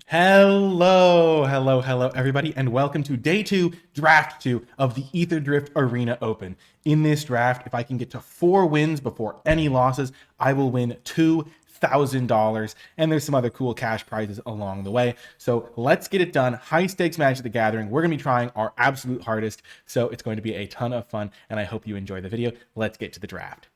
Hello, everybody, and welcome to day 2, draft 2 of the Aetherdrift Arena Open. In this draft, if I can get to 4 wins before any losses, I will win $2,000, and there's some other cool cash prizes along the way. So let's get it done. High stakes Magic the Gathering. We're going to be trying our absolute hardest, so it's going to be a ton of fun, and I hope you enjoy the video. Let's get to the draft.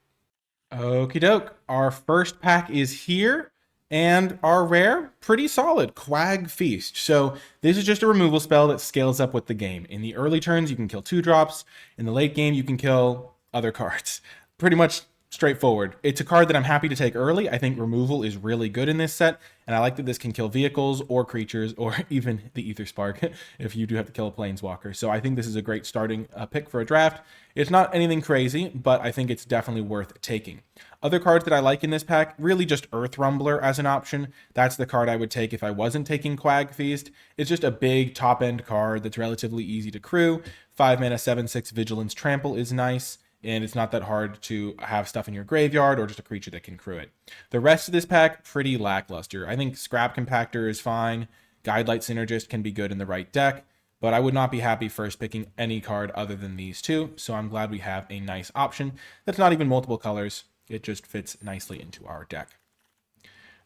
Okie doke. Our first pack is here. And our rare, pretty solid, Quag Feast. So this is just a removal spell that scales up with the game. In the early turns, you can kill 2-drops. In the late game, you can kill other cards. Pretty much straightforward. It's a card that I'm happy to take early. I think removal is really good in this set, and I like that this can kill vehicles or creatures or even the Ether Spark if you do have to kill a Planeswalker. So I think this is a great starting pick for a draft. It's not anything crazy, but I think it's definitely worth taking. Other cards that I like in this pack, really just Earth Rumbler as an option. That's the card I would take if I wasn't taking Quag Feast. It's just a big top-end card that's relatively easy to crew. 5 mana, 7/6 Vigilance Trample is nice, and it's not that hard to have stuff in your graveyard or just a creature that can crew it. The rest of this pack, pretty lackluster. I think Scrap Compactor is fine. Guidelight Synergist can be good in the right deck, but I would not be happy first picking any card other than these two, so I'm glad we have a nice option that's not even multiple colors. It just fits nicely into our deck.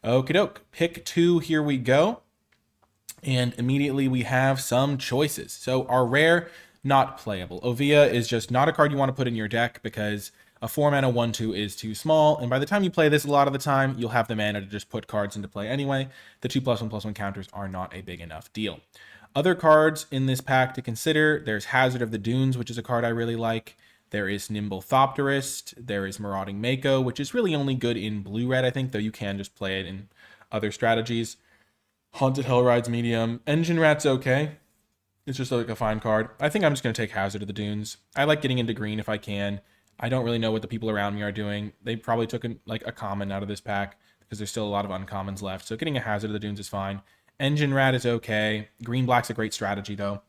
Okie doke. Pick 2, here we go. And immediately we have some choices. So our rare, not playable. Ovia is just not a card you want to put in your deck because a 4 mana 1/2 is too small. And by the time you play this a lot of the time, you'll have the mana to just put cards into play anyway. The 2+1/+1 counters are not a big enough deal. Other cards in this pack to consider, there's Hazard of the Dunes, which is a card I really like. There is Nimble Thopterist. There is Marauding Mako, which is really only good in blue-red, I think, though you can just play it in other strategies. Haunted Hellride's medium. Engine Rat's okay. It's just like a fine card. I think I'm just going to take Hazard of the Dunes. I like getting into green if I can. I don't really know what the people around me are doing. They probably took a common out of this pack because there's still a lot of uncommons left. So getting a Hazard of the Dunes is fine. Engine Rat is okay. Green-black's a great strategy, though.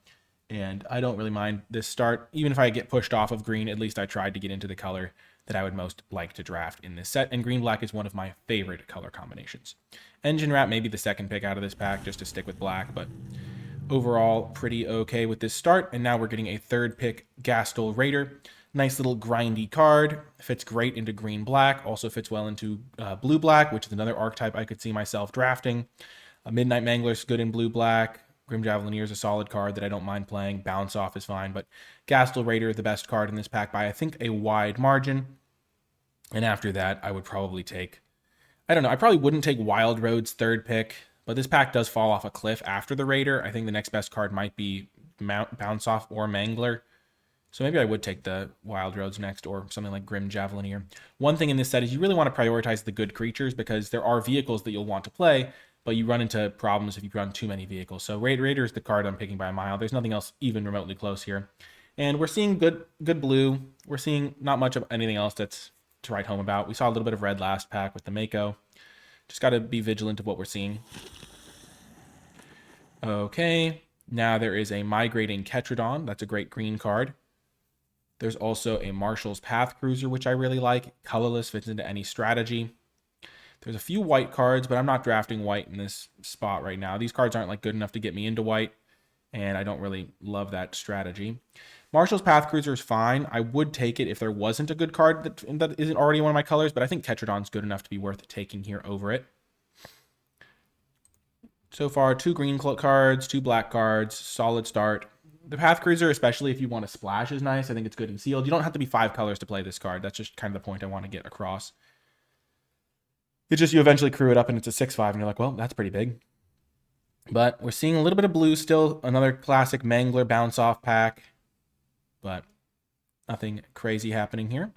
And I don't really mind this start. Even if I get pushed off of green, at least I tried to get into the color that I would most like to draft in this set. And green-black is one of my favorite color combinations. Engine Rat may be the second pick out of this pack just to stick with black, but overall pretty okay with this start. And now we're getting a third pick, Gastel Raider. Nice little grindy card. Fits great into green-black. Also fits well into blue-black, which is another archetype I could see myself drafting. Midnight Mangler is good in blue-black. Grim Javelineer is a solid card that I don't mind playing. Bounce Off is fine, but Gastel Raider is the best card in this pack by, I think, a wide margin. And after that, I would probably take... I don't know. I probably wouldn't take Wild Road's third pick, but this pack does fall off a cliff after the Raider. I think the next best card might be Bounce Off or Mangler. So maybe I would take the Wild Roads next or something like Grim Javelineer. One thing in this set is you really want to prioritize the good creatures because there are vehicles that you'll want to play, but you run into problems if you run too many vehicles. So Raider is the card I'm picking by a mile. There's nothing else even remotely close here. And we're seeing good blue. We're seeing not much of anything else that's to write home about. We saw a little bit of red last pack with the Mako. Just got to be vigilant of what we're seeing. Okay, now there is a Migrating Ketradon. That's a great green card. There's also a Marshall's Path Cruiser, which I really like. Colorless, fits into any strategy. There's a few white cards, but I'm not drafting white in this spot right now. These cards aren't good enough to get me into white, and I don't really love that strategy. Marshall's Path Cruiser is fine. I would take it if there wasn't a good card that isn't already one of my colors, but I think Tetradon's good enough to be worth taking here over it. So far, 2 green cards, 2 black cards, solid start. The Path Cruiser, especially if you want to splash, is nice. I think it's good and sealed. You don't have to be 5 colors to play this card. That's just kind of the point I want to get across. It's just you eventually crew it up and it's a 6/5 and you're like, well, that's pretty big. But we're seeing a little bit of blue still. Another classic Mangler Bounce Off pack. But nothing crazy happening here.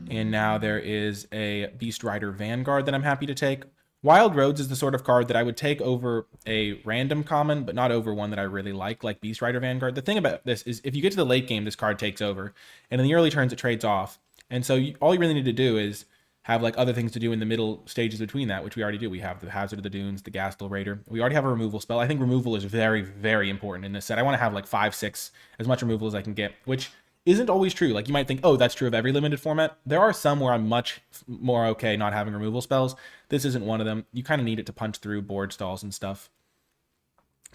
And now there is a Beast Rider Vanguard that I'm happy to take. Wild Roads is the sort of card that I would take over a random common, but not over one that I really like Beast Rider Vanguard. The thing about this is if you get to the late game, this card takes over. And in the early turns, it trades off. And so all you really need to do is have other things to do in the middle stages between that, which we already do. We have the Hazard of the Dunes, the Gastel Raider. We already have a removal spell. I think removal is very, very important in this set. I want to have 5, 6, as much removal as I can get, which isn't always true. Like, you might think, oh, that's true of every limited format. There are some where I'm much more okay not having removal spells. This isn't one of them. You kind of need it to punch through board stalls and stuff.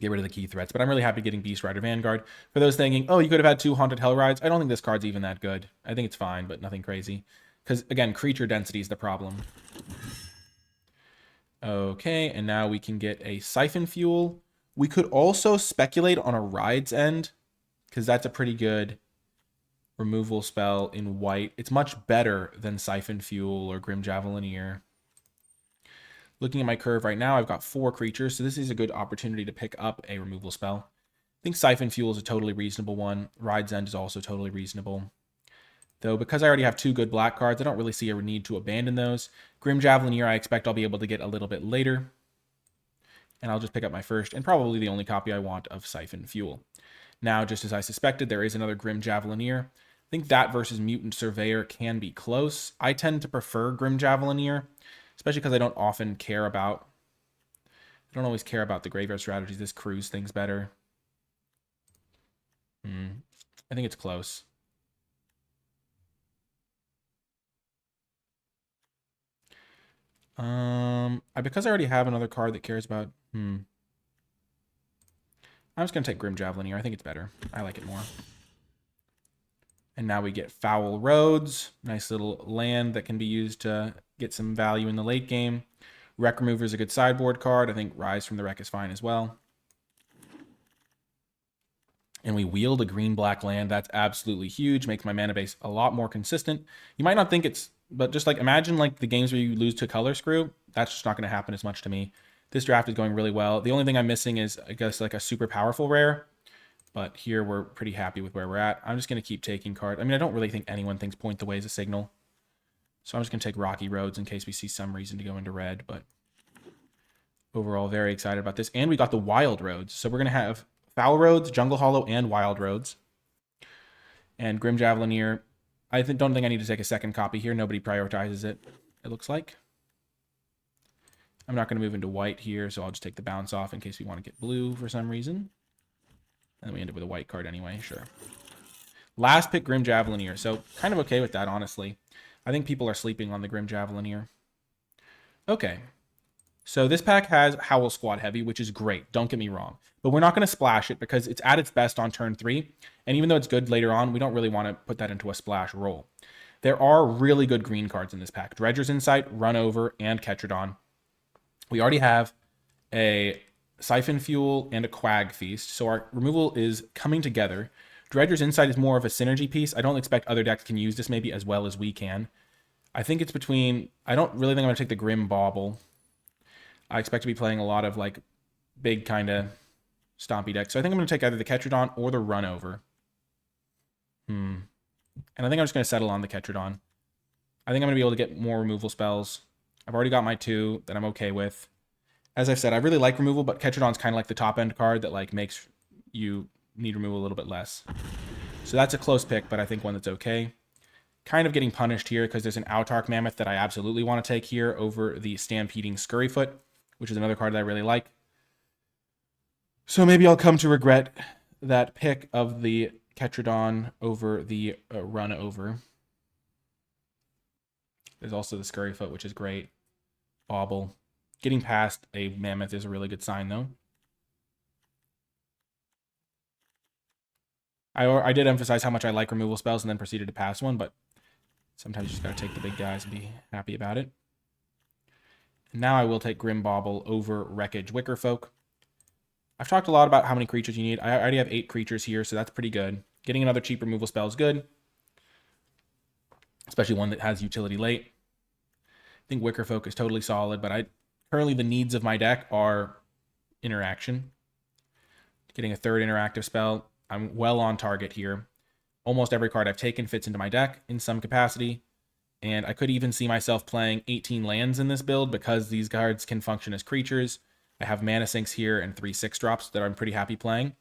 Get rid of the key threats. But I'm really happy getting Beast Rider Vanguard. For those thinking, oh, you could have had 2 Haunted Hell Rides, I don't think this card's even that good. I think it's fine, but nothing crazy. Because, again, creature density is the problem. Okay, and now we can get a Siphon Fuel. We could also speculate on a Ride's End, because that's a pretty good removal spell in white. It's much better than Siphon Fuel or Grim Javelineer. Looking at my curve right now, I've got 4 creatures, so this is a good opportunity to pick up a removal spell. I think Siphon Fuel is a totally reasonable one. Ride's End is also totally reasonable. Though, because I already have 2 good black cards, I don't really see a need to abandon those. Grim Javelineer, I expect I'll be able to get a little bit later. And I'll just pick up my first, and probably the only copy I want of Siphon Fuel. Now, just as I suspected, there is another Grim Javelineer. I think that versus Mutant Surveyor can be close. I tend to prefer Grim Javelineer, especially because I don't always care about the graveyard strategies. This cruise thing's better. I think it's close. Because I already have another card that cares about... I'm just going to take Grim Javelineer. I think it's better. I like it more. And now we get Foul Roads. Nice little land that can be used to get some value in the late game. Wreck Remover is a good sideboard card. I think Rise from the Wreck is fine as well. And we wield a green-black land. That's absolutely huge. Makes my mana base a lot more consistent. You might not think it's... But just like, imagine like the games where you lose to Color Screw. That's just not going to happen as much to me. This draft is going really well. The only thing I'm missing is, I guess, like a super powerful rare. But here we're pretty happy with where we're at. I'm just going to keep taking cards. I mean, I don't really think anyone thinks Point the Way is a signal. So I'm just going to take Rocky Roads in case we see some reason to go into red. But overall, very excited about this. And we got the Wild Roads. So we're going to have Foul Roads, Jungle Hollow, and Wild Roads. And Grim Javelineer. I don't think I need to take a second copy here. Nobody prioritizes it, it looks like. I'm not going to move into white here, so I'll just take the bounce off in case we want to get blue for some reason. And then we end up with a white card anyway, sure. Last pick, Grim Javelineer. So kind of okay with that, honestly. I think people are sleeping on the Grim Javelineer. Okay. So this pack has Howl Squad Heavy, which is great. Don't get me wrong. But we're not going to splash it because it's at its best on turn 3. And even though it's good later on, we don't really want to put that into a splash roll. There are really good green cards in this pack. Dredger's Insight, Run Over, and Ketradon. We already have a Siphon Fuel and a Quag Feast. So our removal is coming together. Dredger's Insight is more of a synergy piece. I don't expect other decks can use this maybe as well as we can. I think it's between... I don't really think I'm going to take the Grim Bauble. I expect to be playing a lot of like big kind of stompy decks. So I think I'm going to take either the Ketradon or the Run Over. And I think I'm just going to settle on the Ketradon. I think I'm going to be able to get more removal spells. I've already got my 2 that I'm okay with. As I've said, I really like removal, but Ketradon's kind of like the top end card that like makes you need removal a little bit less. So that's a close pick, but I think one that's okay. Kind of getting punished here because there's an Autarch Mammoth that I absolutely want to take here over the Stampeding Scurryfoot, which is another card that I really like. So maybe I'll come to regret that pick of the Ketradon over the Run Over. There's also the Scurryfoot, which is great. Bauble. Getting past a Mammoth is a really good sign, though. I did emphasize how much I like removal spells and then proceeded to pass one, but sometimes you just got to take the big guys and be happy about it. And now I will take Grim Bauble over Wreckage Wickerfolk. I've talked a lot about how many creatures you need. I already have 8 creatures here, so that's pretty good. Getting another cheap removal spell is good, especially one that has utility late. I think Wickerfolk is totally solid, but currently the needs of my deck are interaction. Getting a 3rd interactive spell. I'm well on target here. Almost every card I've taken fits into my deck in some capacity. And I could even see myself playing 18 lands in this build because these cards can function as creatures. I have mana sinks here and 3 6-drops that I'm pretty happy playing.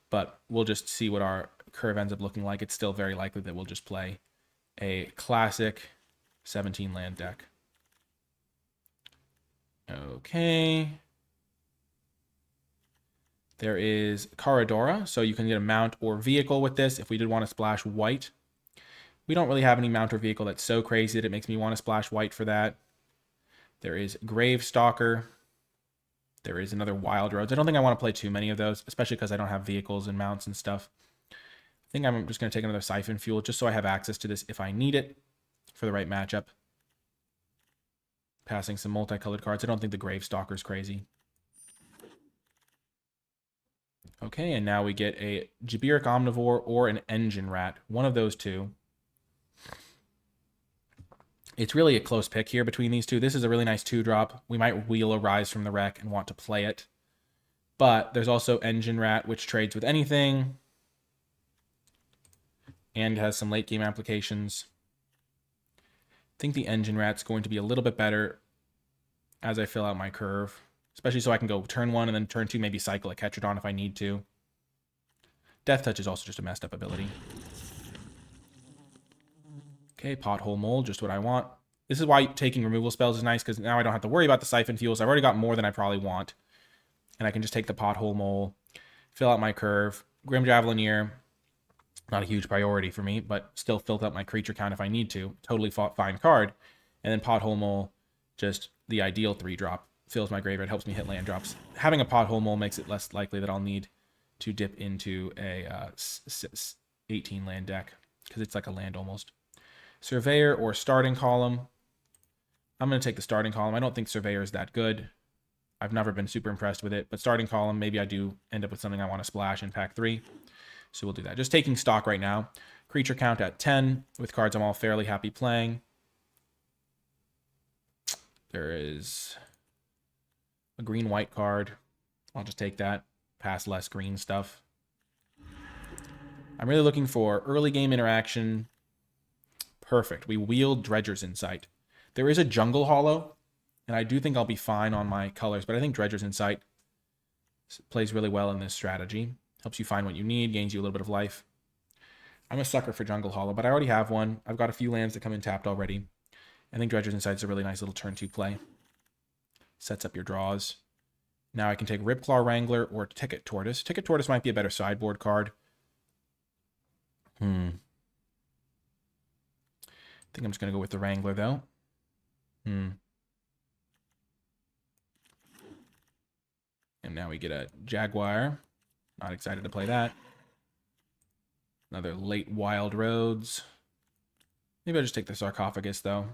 But we'll just see what our curve ends up looking like. It's still very likely that we'll just play a classic 17 land deck. Okay. There is Caradora, so you can get a mount or vehicle with this if we did want to splash white. We don't really have any mount or vehicle that's so crazy that it makes me want to splash white for that. There is Gravestalker. There is another Wild Roads. I don't think I want to play too many of those, especially because I don't have vehicles and mounts and stuff. I think I'm just going to take another Siphon Fuel just so I have access to this if I need it for the right matchup. Passing some multicolored cards. I don't think the Gravestalker is crazy. Okay, and now we get a Jabiric Omnivore or an Engine Rat. One of those two. It's really a close pick here between these two. This is a really nice 2-drop. We might wheel a Rise from the Wreck and want to play it. But there's also Engine Rat, which trades with anything. And has some late game applications. I think the Engine Rat's going to be a little bit better as I fill out my curve. Especially so I can go turn 1 and then turn 2 maybe cycle a Ketradon if I need to. Death Touch is also just a messed up ability. Okay, Pothole Mold, just what I want. This is why taking removal spells is nice, because now I don't have to worry about the Siphon Fuels. I've already got more than I probably want. And I can just take the Pothole Mole, fill out my curve. Grim Javelineer, not a huge priority for me, but still filled up my creature count if I need to. Totally fine card. And then Pothole Mole, just the ideal 3-drop. Fills my graveyard, helps me hit land drops. Having a Pothole Mole makes it less likely that I'll need to dip into a 18 land deck, because it's like a land almost. Surveyor or Starting Column. I'm going to take the Starting Column. I don't think Surveyor is that good. I've never been super impressed with it, but Starting Column, maybe I do end up with something I want to splash in pack 3. So we'll do that. Just taking stock right now. Creature count at 10 with cards I'm all fairly happy playing. There is a green-white card. I'll just take that. Pass less green stuff. I'm really looking for early game interaction. Perfect. We wield Dredger's Insight. There is a Jungle Hollow, and I do think I'll be fine on my colors, but I think Dredger's Insight plays really well in this strategy. Helps you find what you need, gains you a little bit of life. I'm a sucker for Jungle Hollow, but I already have one. I've got a few lands that come in tapped already. I think Dredger's Insight is a really nice little turn 2 play. Sets up your draws. Now I can take Ripclaw Wrangler or Ticket Tortoise. Ticket Tortoise might be a better sideboard card. I think I'm just going to go with the Wrangler, though. And now we get a Jaguar. Not excited to play that. Another late Wild Roads. Maybe I'll just take the Sarcophagus, though,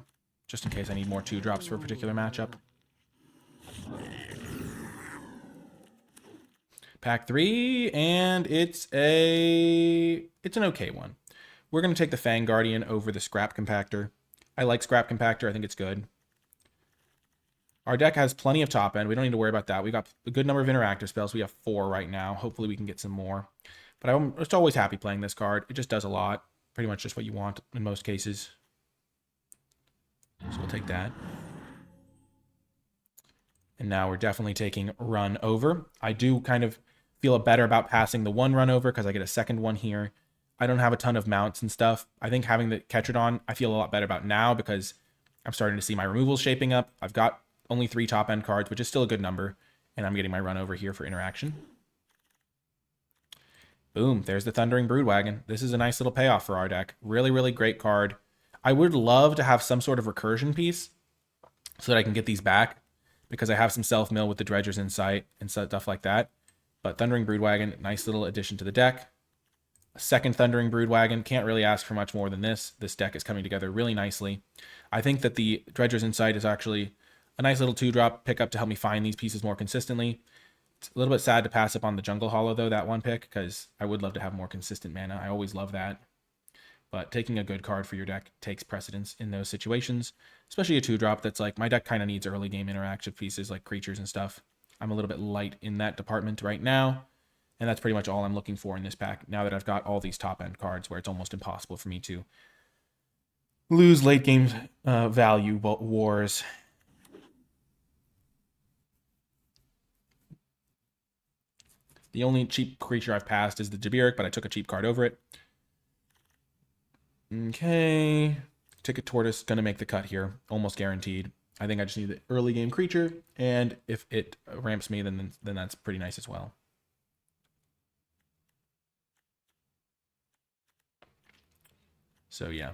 just in case I need more 2-drops for a particular matchup. Pack 3, and it's an okay one. We're going to take the Fang Guardian over the Scrap Compactor. I like Scrap Compactor. I think it's good. Our deck has plenty of top end. We don't need to worry about that. We got a good number of interactive spells. We have 4 right now. Hopefully we can get some more. But I'm just always happy playing this card. It just does a lot. Pretty much just what you want in most cases. So we'll take that. And now we're definitely taking Run Over. I do kind of feel better about passing the 1 Run Over because I get a second one here. I don't have a ton of mounts and stuff. I think having the Ketradon, I feel a lot better about now because I'm starting to see my removals shaping up. I've got only 3 top end cards, which is still a good number. And I'm getting my Run Over here for interaction. Boom, there's the Thundering Broodwagon. This is a nice little payoff for our deck. Really, really great card. I would love to have some sort of recursion piece so that I can get these back because I have some self-mill with the Dredger's Insight and stuff like that. But Thundering Broodwagon, nice little addition to the deck. A second Thundering Broodwagon, can't really ask for much more than this. This deck is coming together really nicely. I think that the Dredger's Insight is actually a nice little 2-drop pickup to help me find these pieces more consistently. It's a little bit sad to pass up on the Jungle Hollow, though, that one pick, because I would love to have more consistent mana. I always love that. But taking a good card for your deck takes precedence in those situations, especially a 2-drop that's like, my deck kind of needs early game interactive pieces like creatures and stuff. I'm a little bit light in that department right now, and that's pretty much all I'm looking for in this pack, now that I've got all these top-end cards where it's almost impossible for me to lose late game value wars. The only cheap creature I've passed is the Jabiric, but I took a cheap card over it. Okay. Ticket Tortoise, going to make the cut here. Almost guaranteed. I think I just need the early game creature, and if it ramps me, then that's pretty nice as well. So yeah.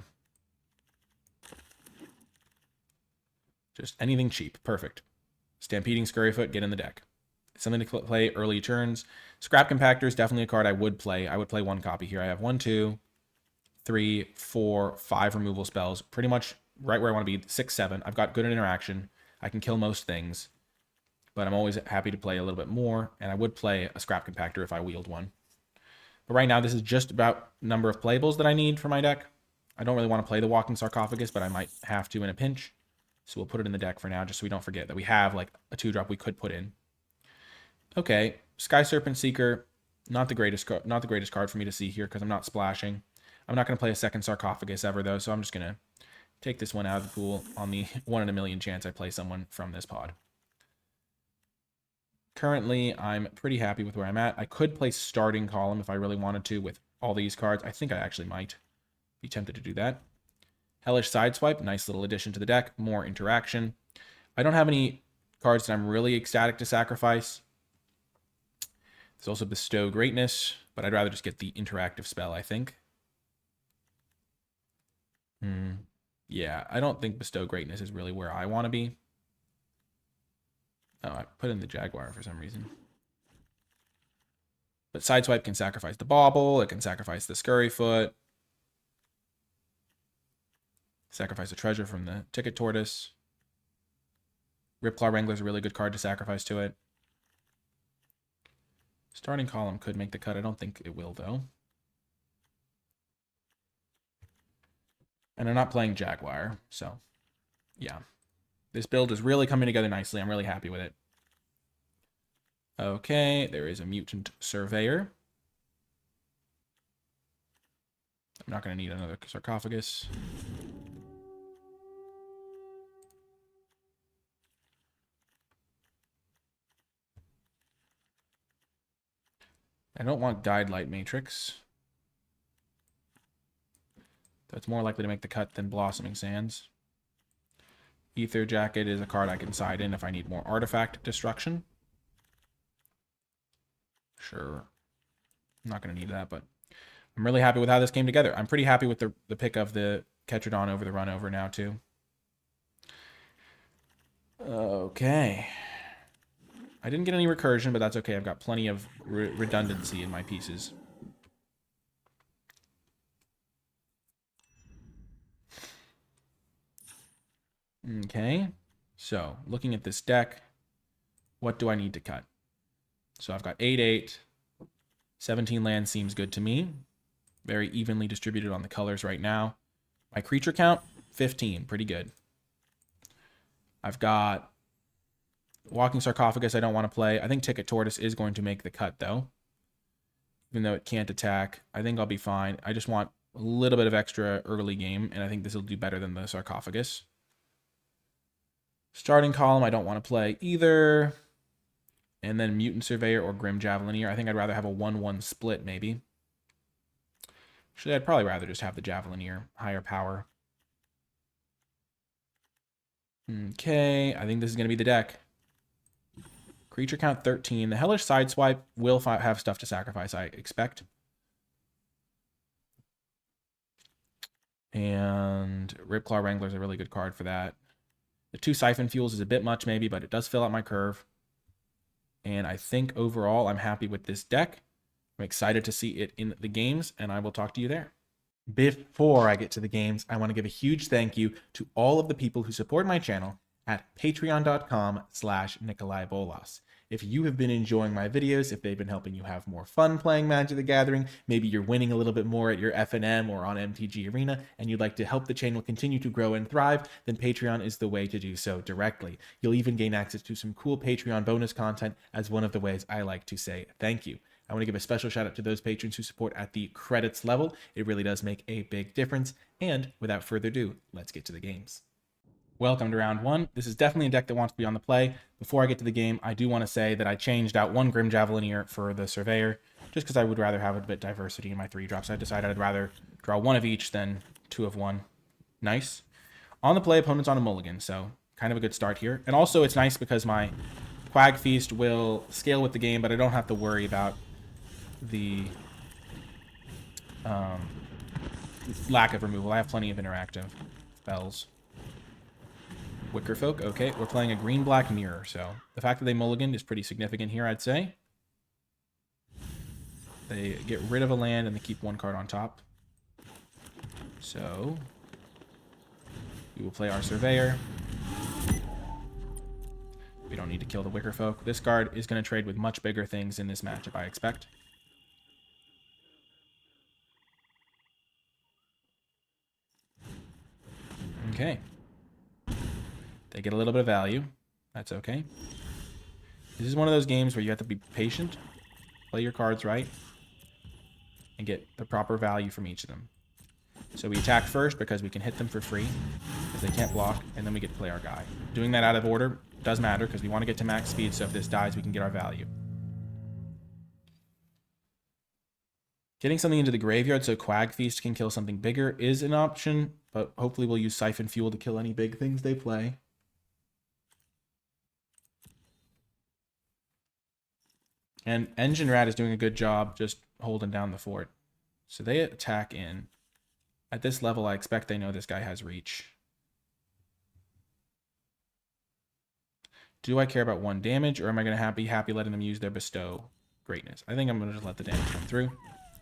Just anything cheap. Perfect. Stampeding Scurryfoot, get in the deck. Something to play early turns. Scrap Compactor is definitely a card I would play. I would play 1 copy here. I have 1, 2, 3, 4, 5 removal spells. Pretty much right where I want to be. 6, 7. I've got good interaction. I can kill most things. But I'm always happy to play a little bit more. And I would play a Scrap Compactor if I wield one. But right now, this is just about number of playables that I need for my deck. I don't really want to play the Walking Sarcophagus, but I might have to in a pinch. So we'll put it in the deck for now, just so we don't forget that we have like a 2-drop we could put in. Okay, Sky Serpent Seeker, not the greatest card for me to see here because I'm not splashing. I'm not going to play a second Sarcophagus ever though, so I'm just going to take this one out of the pool on the 1 in a million chance I play someone from this pod. Currently, I'm pretty happy with where I'm at. I could play Starting Column if I really wanted to with all these cards. I think I actually might be tempted to do that. Hellish Sideswipe, nice little addition to the deck, more interaction. I don't have any cards that I'm really ecstatic to sacrifice. There's also Bestow Greatness, but I'd rather just get the interactive spell, I think. Yeah, I don't think Bestow Greatness is really where I want to be. Oh, I put in the Jaguar for some reason. But Sideswipe can sacrifice the Bauble, it can sacrifice the Scurryfoot. Sacrifice a treasure from the Ticket Tortoise. Ripclaw Wrangler is a really good card to sacrifice to it. Starting Column could make the cut. I don't think it will, though. And I'm not playing Jaguar, so yeah. This build is really coming together nicely. I'm really happy with it. Okay, there is a Mutant Surveyor. I'm not going to need another Sarcophagus. I don't want Dyed Light Matrix. That's more likely to make the cut than Blossoming Sands. Ether Jacket is a card I can side in if I need more artifact destruction. Sure. I'm not going to need that, but I'm really happy with how this came together. I'm pretty happy with the pick of the Ketradon over the run over now, too. Okay. I didn't get any recursion, but that's okay. I've got plenty of redundancy in my pieces. Okay. So, looking at this deck, what do I need to cut? So I've got 8/8. 17 lands seems good to me. Very evenly distributed on the colors right now. My creature count, 15. Pretty good. I've got Walking Sarcophagus I don't want to play. I think Ticket Tortoise is going to make the cut, though. Even though it can't attack, I think I'll be fine. I just want a little bit of extra early game, and I think this will do better than the Sarcophagus. Starting Column I don't want to play either. And then Mutant Surveyor or Grim Javelineer. I think I'd rather have a 1-1 split, maybe. Actually, I'd probably rather just have the Javelineer. Higher power. Okay, I think this is going to be the deck. Creature count 13. The Hellish Sideswipe will have stuff to sacrifice, I expect. And Ripclaw Wrangler is a really good card for that. The 2 Siphon Fuels is a bit much, maybe, but it does fill out my curve. And I think overall, I'm happy with this deck. I'm excited to see it in the games, and I will talk to you there. Before I get to the games, I want to give a huge thank you to all of the people who support my channel at patreon.com/NicolaiBolas. If you have been enjoying my videos, if they've been helping you have more fun playing Magic the Gathering, maybe you're winning a little bit more at your FNM or on MTG Arena, and you'd like to help the channel continue to grow and thrive, then Patreon is the way to do so directly. You'll even gain access to some cool Patreon bonus content as one of the ways I like to say thank you. I want to give a special shout out to those patrons who support at the credits level. It really does make a big difference. And without further ado, let's get to the games. Welcome to round 1. This is definitely a deck that wants to be on the play. Before I get to the game, I do want to say that I changed out 1 Grim Javelineer for the Surveyor, just because I would rather have a bit diversity in my 3-drops. I decided I'd rather draw 1 of each than 2 of 1. Nice. On the play, opponent's on a mulligan, so kind of a good start here. And also, it's nice because my Quag Feast will scale with the game, but I don't have to worry about the lack of removal. I have plenty of interactive spells. Wickerfolk. Okay, we're playing a green-black mirror, so the fact that they mulliganed is pretty significant here, I'd say. They get rid of a land and they keep one card on top. So we will play our Surveyor. We don't need to kill the Wickerfolk. This card is going to trade with much bigger things in this matchup, I expect. Okay. They get a little bit of value. That's okay. This is one of those games where you have to be patient, play your cards right, and get the proper value from each of them. So we attack first because we can hit them for free, because they can't block, and then we get to play our guy. Doing that out of order does matter, because we want to get to max speed, so if this dies, we can get our value. Getting something into the graveyard so Quag Feast can kill something bigger is an option, but hopefully we'll use Siphon Fuel to kill any big things they play. And Engine Rat is doing a good job just holding down the fort. So they attack in. At this level, I expect they know this guy has reach. Do I care about 1 damage, or am I going to be happy letting them use their Bestow greatness? I think I'm going to just let the damage come through.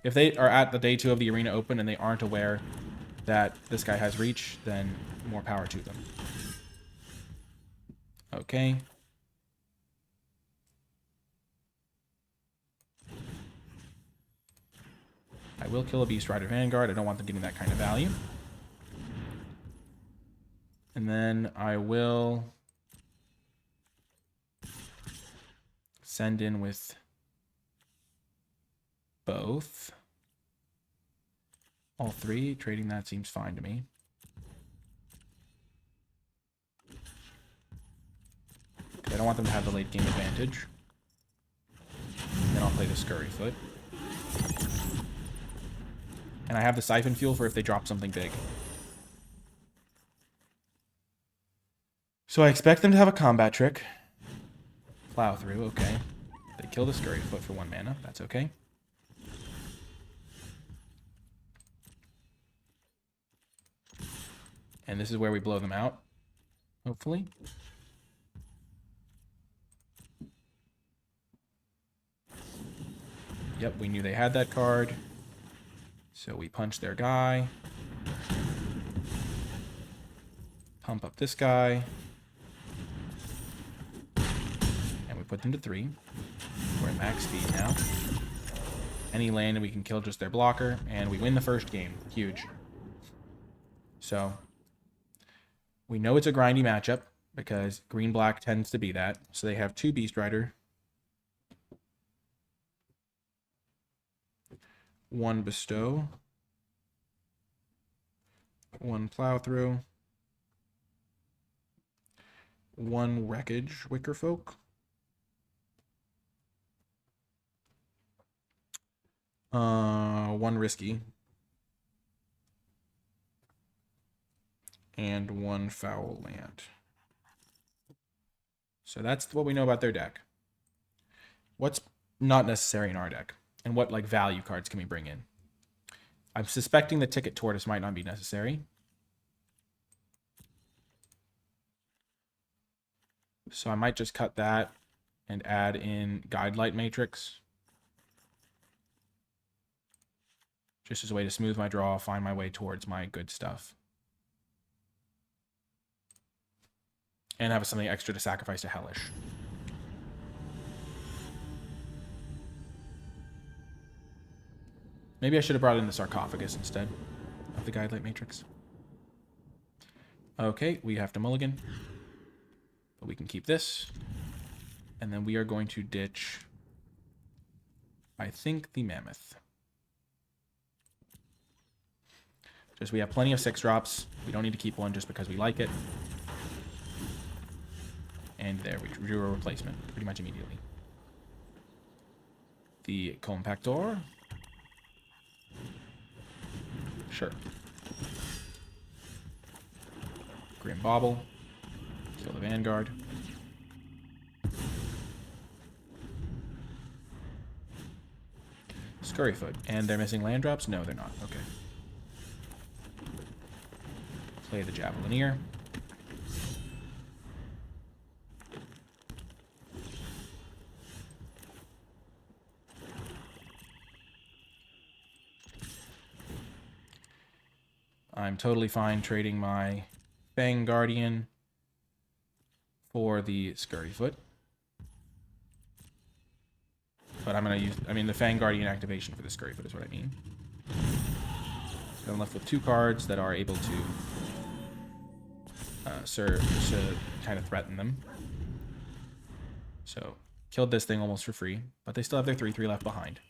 If they are at the day 2 of the Arena Open and they aren't aware that this guy has reach, then more power to them. Okay. I will kill a Beast Rider Vanguard. I don't want them getting that kind of value. And then I will send in with both. All 3. Trading that seems fine to me. I don't want them to have the late game advantage. And then I'll play the Scurryfoot. And I have the Siphon Fuel for if they drop something big. So I expect them to have a combat trick. Plow through, okay. They kill the Scurryfoot for 1 mana. That's okay. And this is where we blow them out, hopefully. Yep, we knew they had that card. So we punch their guy. Pump up this guy. And we put them to 3. We're at max speed now. Any land and we can kill just their blocker. And we win the first game. Huge. So we know it's a grindy matchup because green-black tends to be that. So they have 2 Beast Rider. 1 Bestow. 1 Plow Through. 1 Wreckage Wickerfolk. 1 Risky. And 1 Foul Land. So that's what we know about their deck. What's not necessary in our deck? And what like value cards can we bring in? I'm suspecting the Ticket Tortoise might not be necessary. So I might just cut that and add in Guidelight Matrix. Just as a way to smooth my draw, find my way towards my good stuff. And have something extra to sacrifice to Hellish. Maybe I should have brought in the Sarcophagus instead of the Guidelight Matrix. Okay, we have to mulligan. But we can keep this. And then we are going to ditch, I think, the Mammoth. Just we have plenty of 6-drops. We don't need to keep one just because we like it. And there, we drew a replacement pretty much immediately. The Compactor. Sure. Grim Bauble. Kill the Vanguard. Scurryfoot. And they're missing land drops? No, they're not. Okay. Play the Javelineer. I'm totally fine trading my Fang Guardian for the Scurryfoot. But I'm going to use, the Fang Guardian activation for the Scurryfoot is what I mean. I'm left with 2 cards that are able to serve to kind of threaten them. So, killed this thing almost for free, but they still have their 3/3 left behind.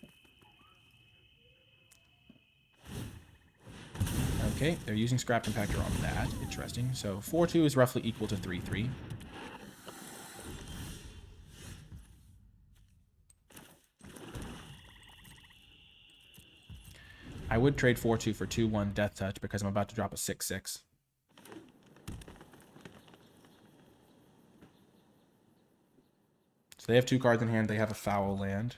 Okay, they're using Scrap Compactor on that. Interesting. So 4/2 is roughly equal to 3/3. I would trade 4/2 for 2/1 Death Touch because I'm about to drop a 6/6. So they have 2 cards in hand. They have a Foul Land.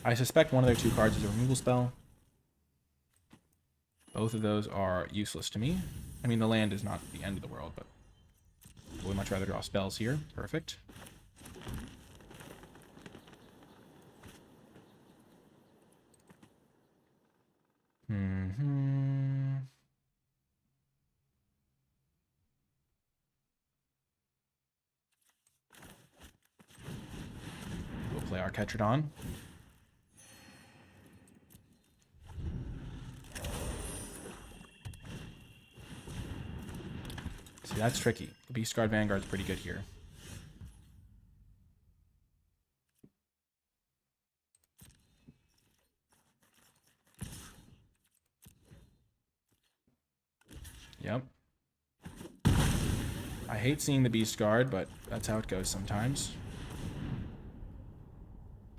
I suspect one of their 2 cards is a removal spell. Both of those are useless to me. I mean, the land is not the end of the world, but I would much rather draw spells here. Perfect. We'll play our Ketradon. See, that's tricky. The Beast Guard Vanguard's pretty good here. Yep. I hate seeing the Beast Guard, but that's how it goes sometimes.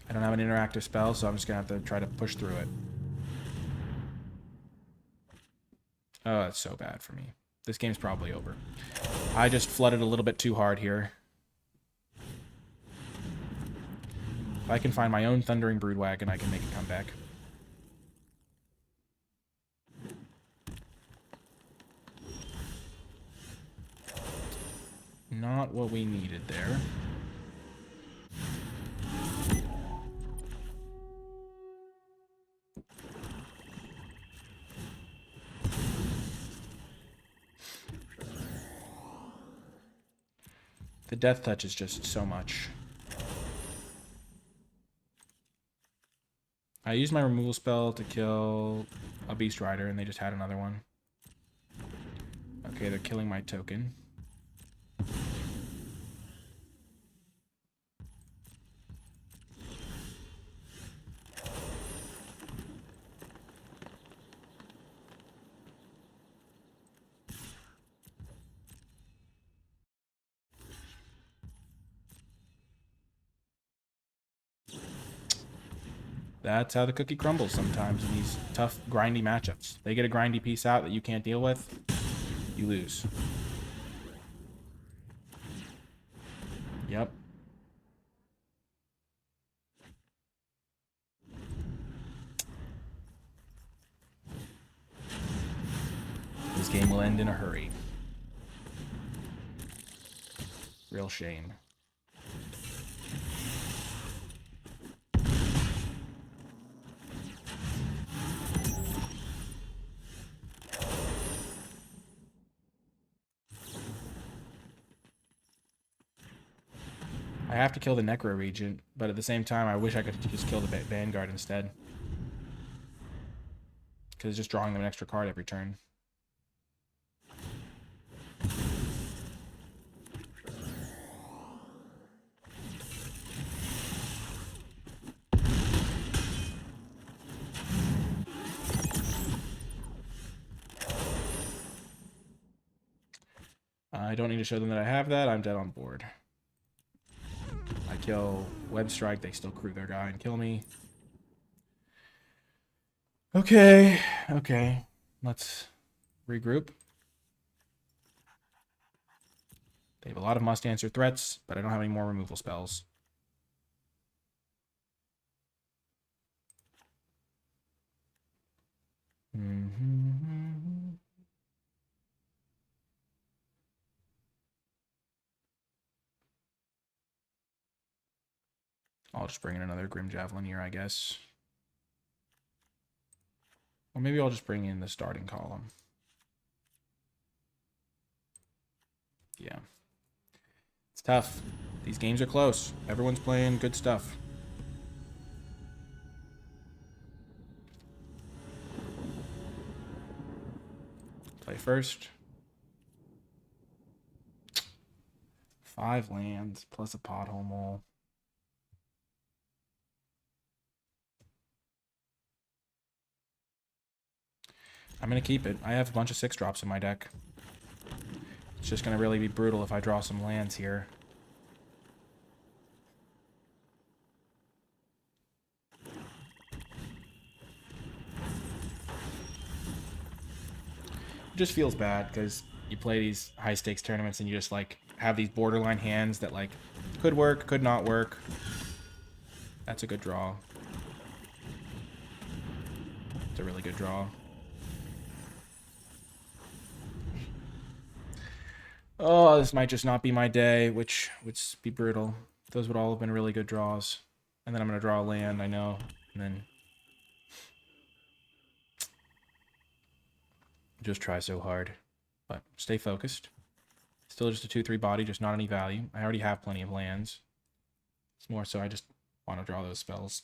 I don't have an interactive spell, so I'm just going to have to try to push through it. Oh, that's so bad for me. This game's probably over. I just flooded a little bit too hard here. If I can find my own Thundering Broodwagon, I can make a comeback. Not what we needed there. The Death Touch is just so much. I used my removal spell to kill a Beast Rider, and they just had another one. Okay, they're killing my token. That's how the cookie crumbles sometimes in these tough, grindy matchups. They get a grindy piece out that you can't deal with, you lose. Yep. This game will end in a hurry. Real shame. I have to kill the Necro Regent, but at the same time, I wish I could just kill the Vanguard instead. Because it's just drawing them an extra card every turn. I don't need to show them that I have that. I'm dead on board. I kill Web Strike. They still crew their guy and kill me. Okay. Okay. Let's regroup. They have a lot of must-answer threats, but I don't have any more removal spells. I'll just bring in another Grim Javelin here, I guess. Or maybe I'll just bring in the starting column. Yeah. It's tough. These games are close. Everyone's playing good stuff. Play first. 5 lands plus a pothole mole. I'm going to keep it. I have a bunch of 6-drops in my deck. It's just going to really be brutal if I draw some lands here. It just feels bad because you play these high-stakes tournaments and you just, like, have these borderline hands that, like, could work, could not work. That's a good draw. It's a really good draw. Oh, this might just not be my day, which would be brutal. Those would all have been really good draws. And then I'm going to draw a land, I know. And then just try so hard. But stay focused. Still just a 2/3 body, just not any value. I already have plenty of lands. It's more so I just want to draw those spells.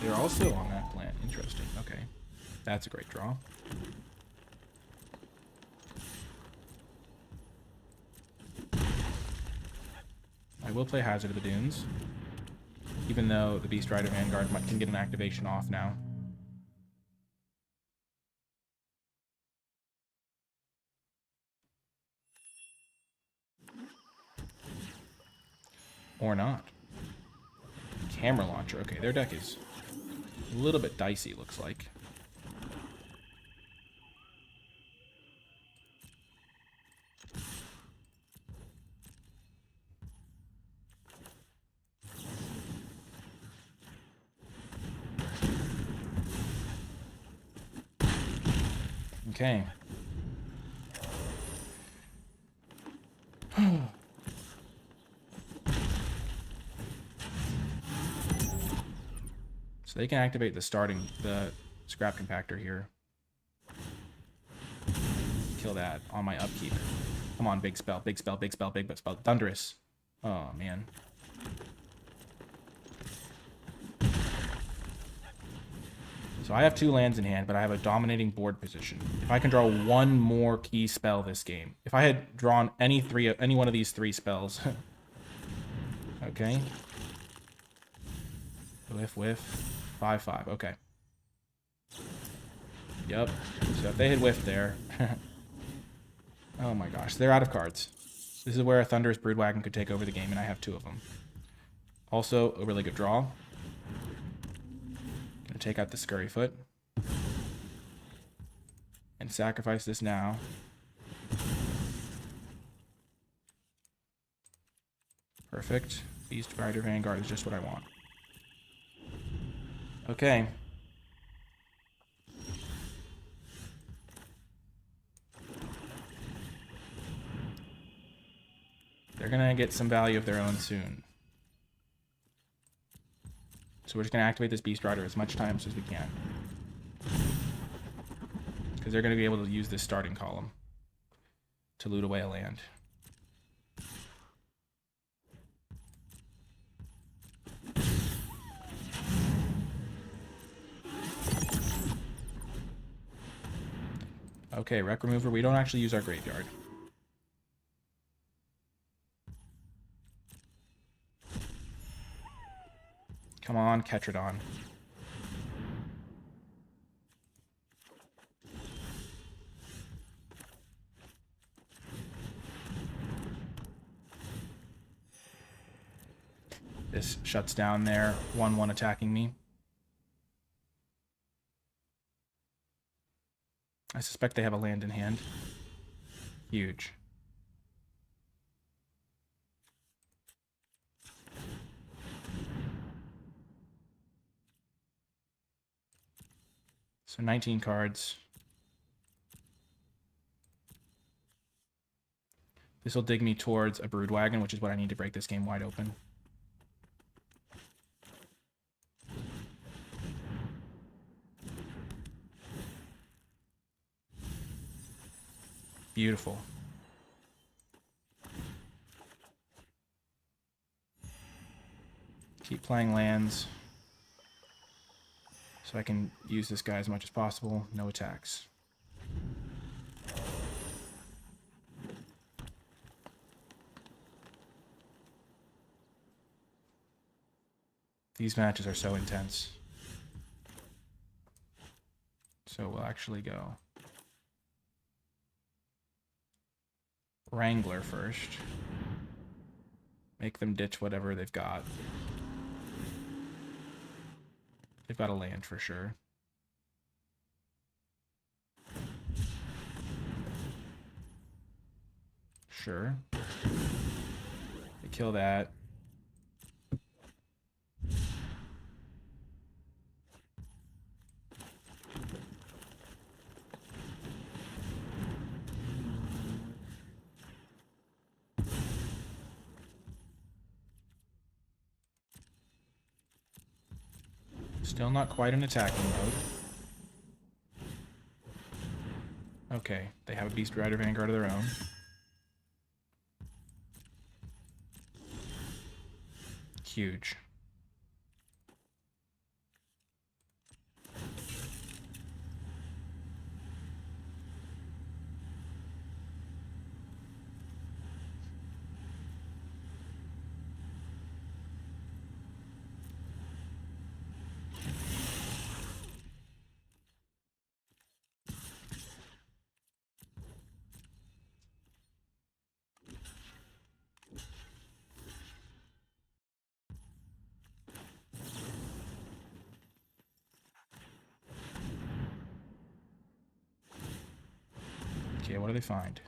They're also on that plant. Interesting. Okay. That's a great draw. I will play Hazard of the Dunes, even though the Beast Rider Vanguard can get an activation off now. Or not. Camera Launcher. Okay, their deck is a little bit dicey, looks like. Okay. So they can activate the scrap compactor here. Kill that on my upkeep. Come on, big spell, big spell, big spell, big spell. Thunderous. Oh, man. So I have 2 lands in hand, but I have a dominating board position. If I can draw one more key spell this game. If I had drawn any one of these 3 spells. Okay. Whiff. 5/5. Okay. Yep. So if they had whiffed there. Oh my gosh. They're out of cards. This is where a Thunderous Broodwagon could take over the game, and I have 2 of them. Also, a really good draw. Gonna take out the Scurryfoot. And sacrifice this now. Perfect. Beast Rider Vanguard is just what I want. Okay. They're going to get some value of their own soon. So we're just going to activate this Beast Rider as much times as we can. Because they're going to be able to use this starting column to loot away a land. Okay, Wreck Remover. We don't actually use our graveyard. Come on, Ketradon. This shuts down their 1/1 attacking me. I suspect they have a land in hand. Huge. So 19 cards. This will dig me towards a Broodwagon, which is what I need to break this game wide open. Beautiful. Keep playing lands so I can use this guy as much as possible. No attacks. These matches are so intense. So we'll actually go Wrangler first. Make them ditch whatever they've got. They've got a land for sure. Sure. They kill that. Still not quite in attacking mode. Okay, they have a Beast Rider Vanguard of their own. Huge. Okay, what do they find?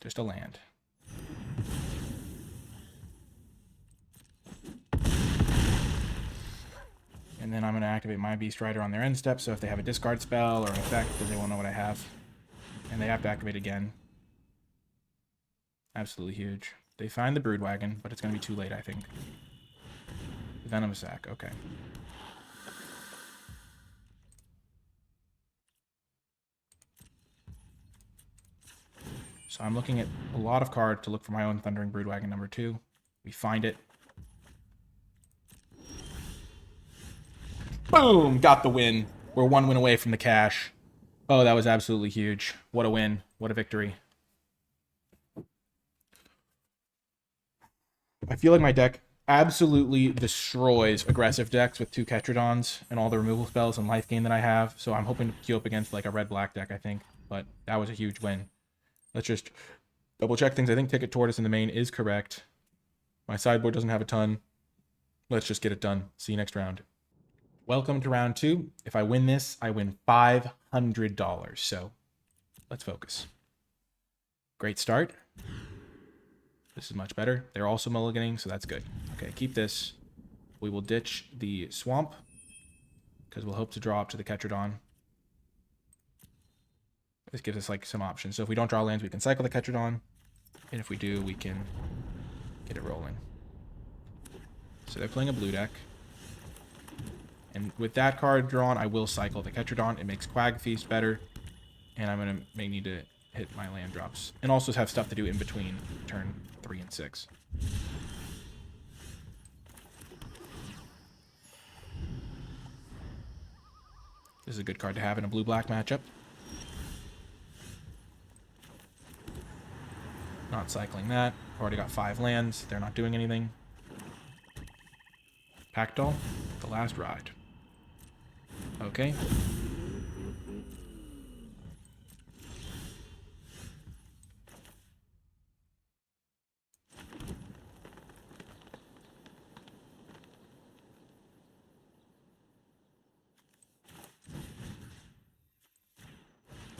Just a land. And then I'm going to activate my Beast Rider on their end step, so if they have a discard spell or an effect, then they won't know what I have. And they have to activate again. Absolutely huge. They find the Broodwagon, but it's going to be too late, I think. Venomous Sac, okay. So I'm looking at a lot of cards to look for my own Thundering Broodwagon number 2. We find it. Boom! Got the win. We're one win away from the cash. Oh, that was absolutely huge. What a win. What a victory. I feel like my deck absolutely destroys aggressive decks with 2 Ketradons and all the removal spells and life gain that I have. So I'm hoping to queue up against like a red-black deck, I think. But that was a huge win. Let's just double check things. I think Ticket Tortoise in the main is correct. My sideboard doesn't have a ton. Let's just get it done. See you next round. Welcome to round 2. If I win this, I win $500. So let's focus. Great start. This is much better. They're also mulliganing, so that's good. Okay, keep this. We will ditch the swamp because we'll hope to draw up to the Ketradon. This gives us like some options. So if we don't draw lands, we can cycle the Ketradon. And if we do, we can get it rolling. So they're playing a blue deck. And with that card drawn, I will cycle the Ketradon. It makes Quag Feast better. And I'm going to may need to hit my land drops. And also have stuff to do in between turn 3 and 6. This is a good card to have in a blue-black matchup. Not cycling that. Already got 5 lands. They're not doing anything. Pactol, the last ride. Okay.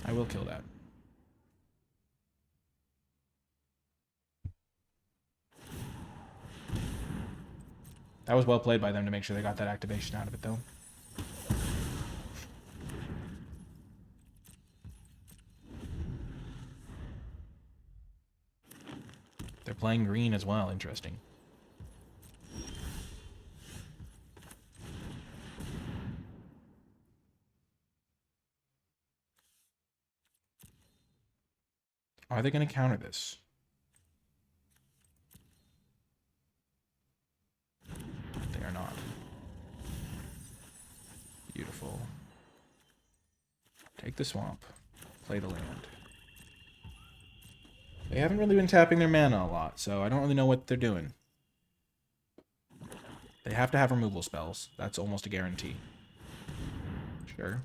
I will kill that. That was well played by them to make sure they got that activation out of it, though. They're playing green as well. Interesting. Are they going to counter this? They are not. Beautiful. Take the swamp. Play the land. They haven't really been tapping their mana a lot, so I don't really know what they're doing. They have to have removal spells. That's almost a guarantee. Sure.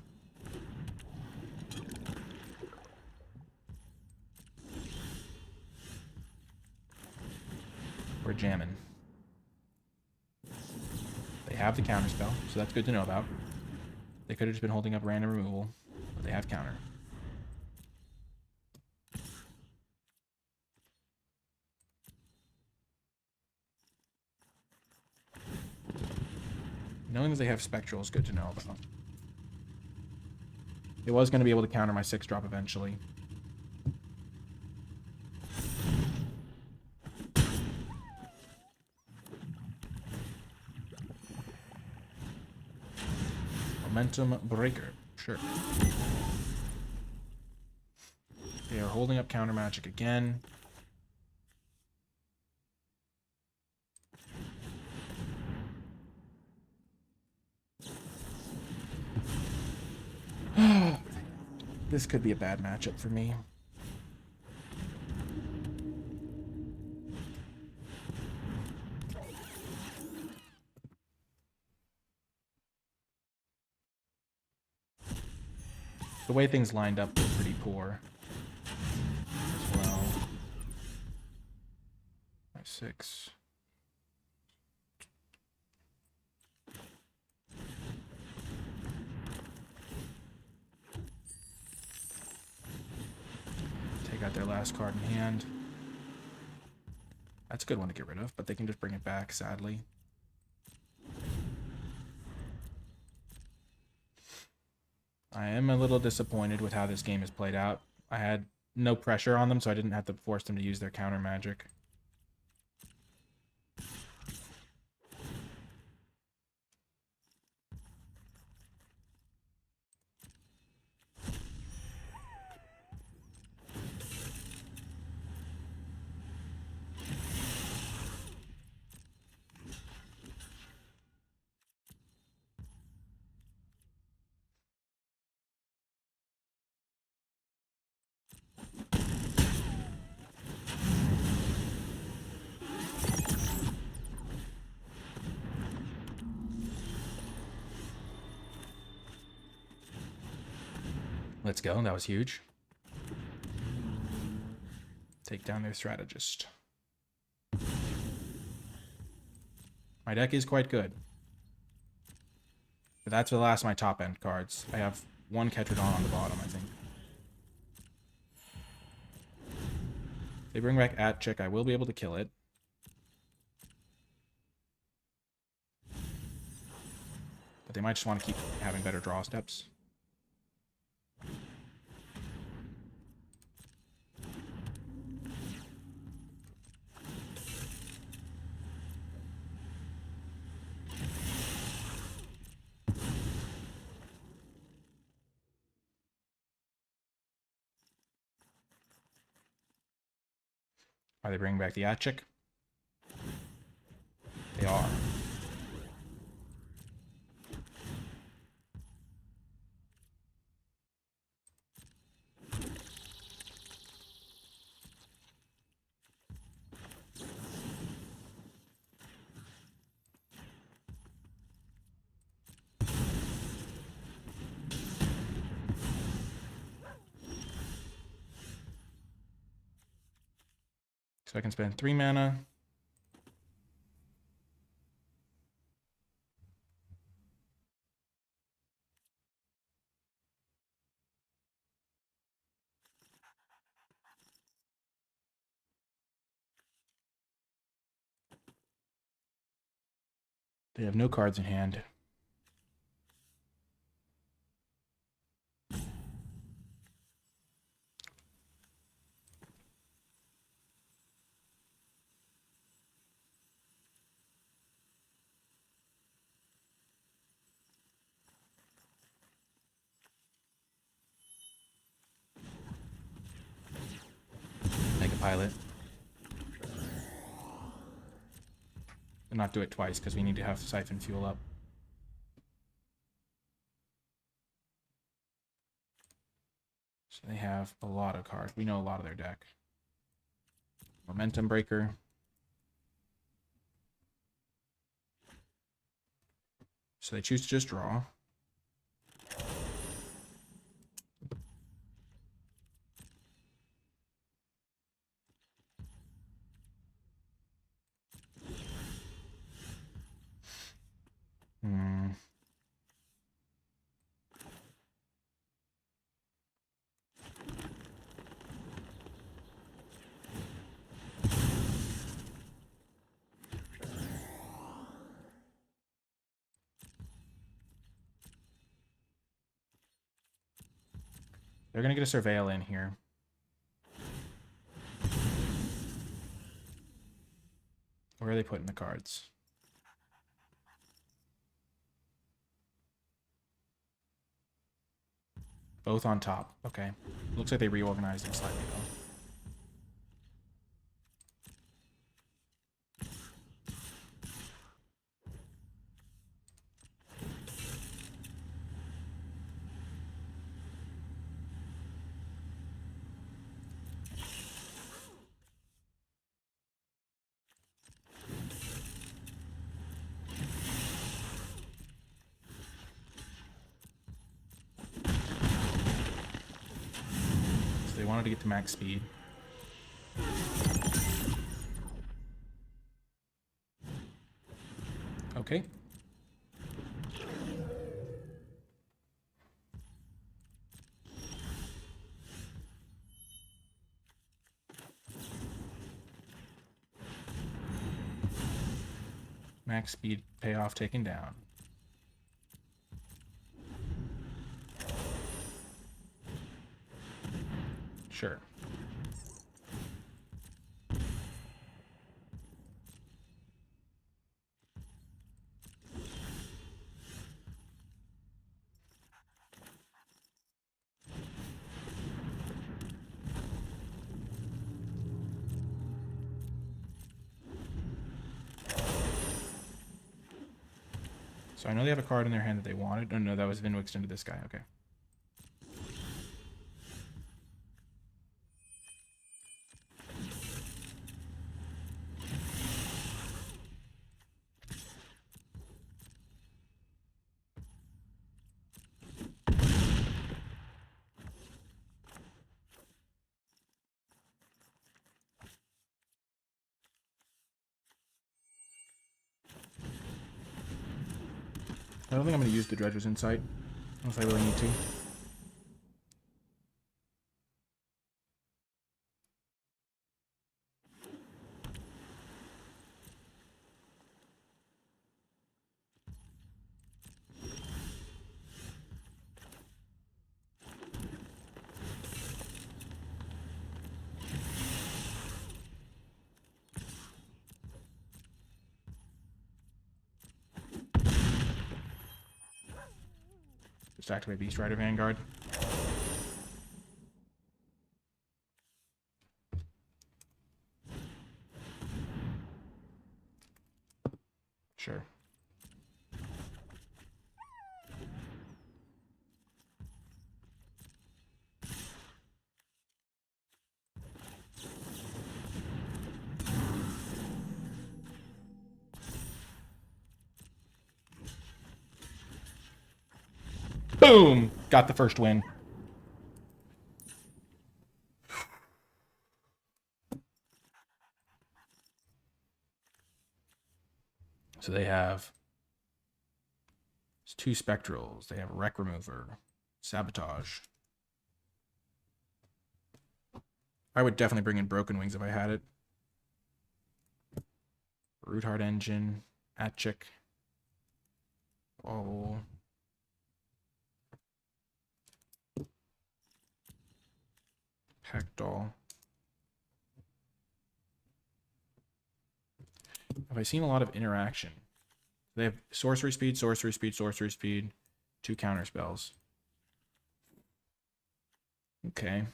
We're jamming. They have the counter spell, so that's good to know about. They could have just been holding up random removal, but they have counter. Knowing that they have Spectral is good to know about. It was going to be able to counter my 6-drop eventually. Momentum Breaker. Sure. They are holding up counter magic again. This could be a bad matchup for me. The way things lined up were pretty poor as well. 5-6. Take out their last card in hand. That's a good one to get rid of, but they can just bring it back, sadly. I am a little disappointed with how this game has played out. I had no pressure on them, so I didn't have to force them to use their counter magic. Let's go. That was huge. Take down their strategist. My deck is quite good. But that's the last of my top end cards. I have one Ketradon on the bottom, I think. If they bring back Atchick, I will be able to kill it. But they might just want to keep having better draw steps. Are they bringing back the Atchick? They are. So I can spend 3 mana. They have no cards in hand. pilot. And not do it twice because we need to have siphon fuel up. So they have a lot of cards. We know a lot of their deck. Momentum Breaker. So they choose to just draw. They're going to get a Surveil in here. Where are they putting the cards? Both on top. Okay. Looks like they reorganized them slightly, though. They wanted to get to max speed. Okay. Max speed payoff taken down. Sure. So I know they have a card in their hand that they wanted. Oh no, that was Vinwixed into this guy. Okay. I don't think I'm going to use the Dredger's Insight, unless I really need to. Just activate Beast Rider Vanguard. Sure. Boom! Got the first win. So they have two Spectrals. They have a Wreck Remover, Sabotage. I would definitely bring in Broken Wings if I had it. Root-Hard Engine, Atchik. Oh. Hackdoll. Have I seen a lot of interaction? They have sorcery speed, sorcery speed, sorcery speed, 2 counter spells. Okay.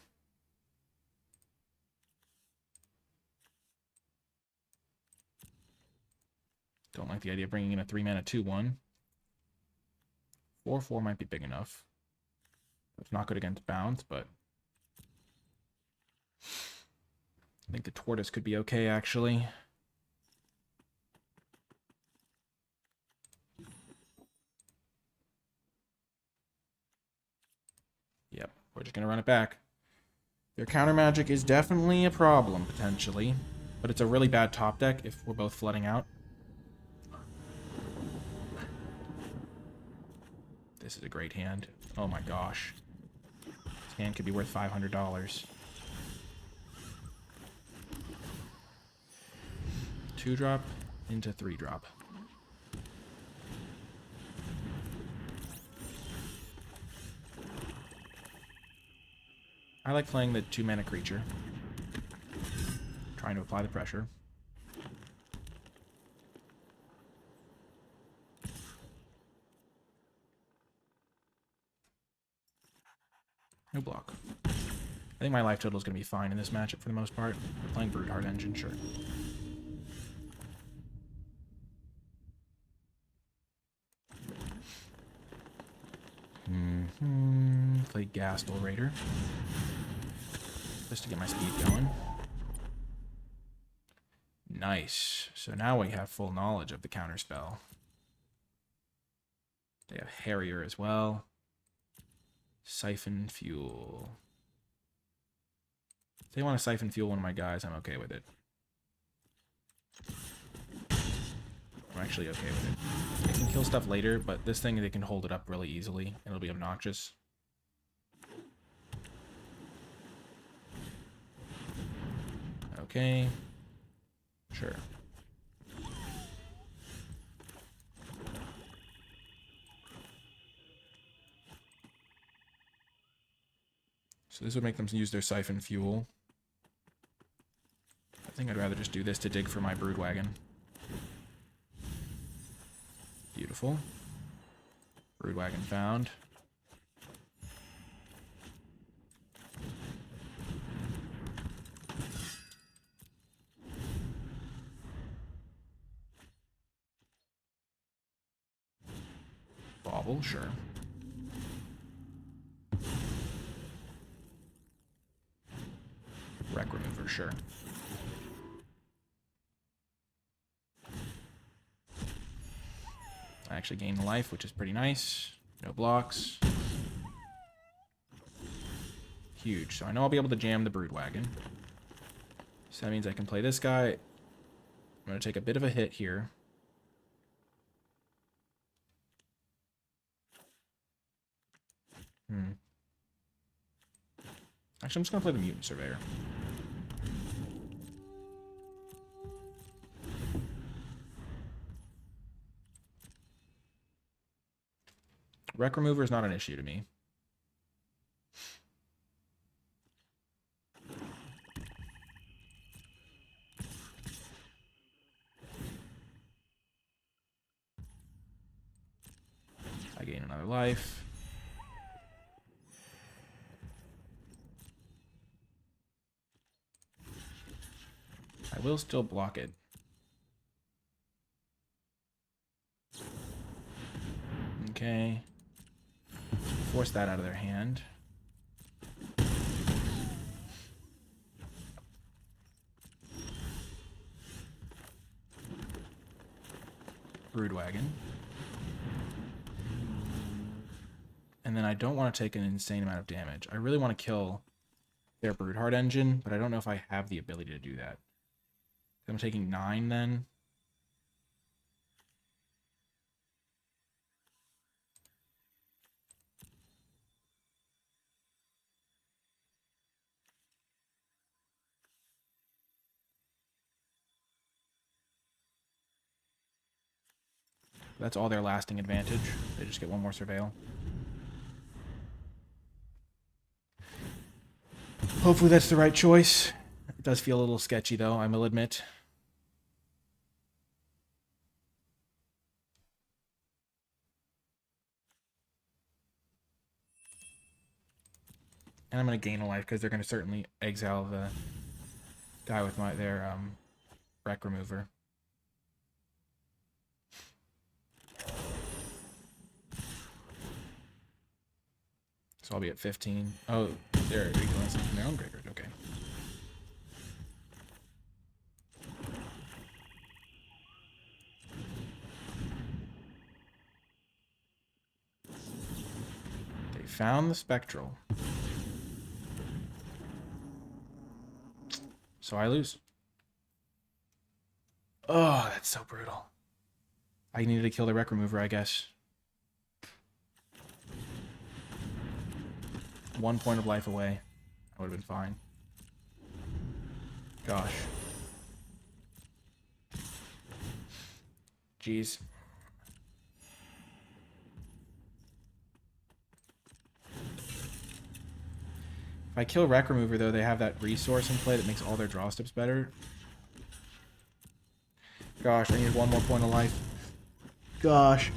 Don't like the idea of bringing in a 3-mana 2/1. 4/4 might be big enough. It's not good against bounce, but I think the tortoise could be okay, actually. Yep, we're just going to run it back. Their counter magic is definitely a problem, potentially. But it's a really bad top deck if we're both flooding out. This is a great hand. Oh my gosh. This hand could be worth $500. 2-drop into 3-drop. I like playing the 2-mana creature. Trying to apply the pressure. No block. I think my life total is going to be fine in this matchup for the most part. We're playing Tryhard Engine, sure. Play Gastel Raider. Just to get my speed going. Nice. So now we have full knowledge of the counterspell. They have Harrier as well. Siphon Fuel. If they want to Siphon Fuel one of my guys, I'm okay with it. I'm actually okay with it. They can kill stuff later, but this thing, they can hold it up really easily, and it'll be obnoxious. Okay. Sure. So this would make them use their Siphon Fuel. I think I'd rather just do this to dig for my Broodwagon. Beautiful. Broodwagon found. Bauble, sure. Wreck Remover, sure. I actually gained life, which is pretty nice. No blocks. Huge. So I know I'll be able to jam the Broodwagon. So that means I can play this guy. I'm going to take a bit of a hit here. Actually, I'm just going to play the Mutant Surveyor. Wreck Remover is not an issue to me. I gain another life. I will still block it. Okay. Force that out of their hand. Broodwagon. And then I don't want to take an insane amount of damage. I really want to kill their Broodheart Engine, but I don't know if I have the ability to do that. I'm taking 9 then. That's all their lasting advantage. They just get one more Surveil. Hopefully that's the right choice. It does feel a little sketchy though, I will admit. And I'm going to gain a life because they're going to certainly exile the guy with their Wreck Remover. So I'll be at 15. Oh, they're doing something from their own graveyard. Okay. They found the Spectral. So I lose. Oh, that's so brutal. I needed to kill the Wreck Remover, I guess. 1 point of life away. I would have been fine. Gosh. Jeez. If I kill Wreck Remover, though, they have that resource in play that makes all their draw steps better. Gosh, I need 1 more point of life. Gosh.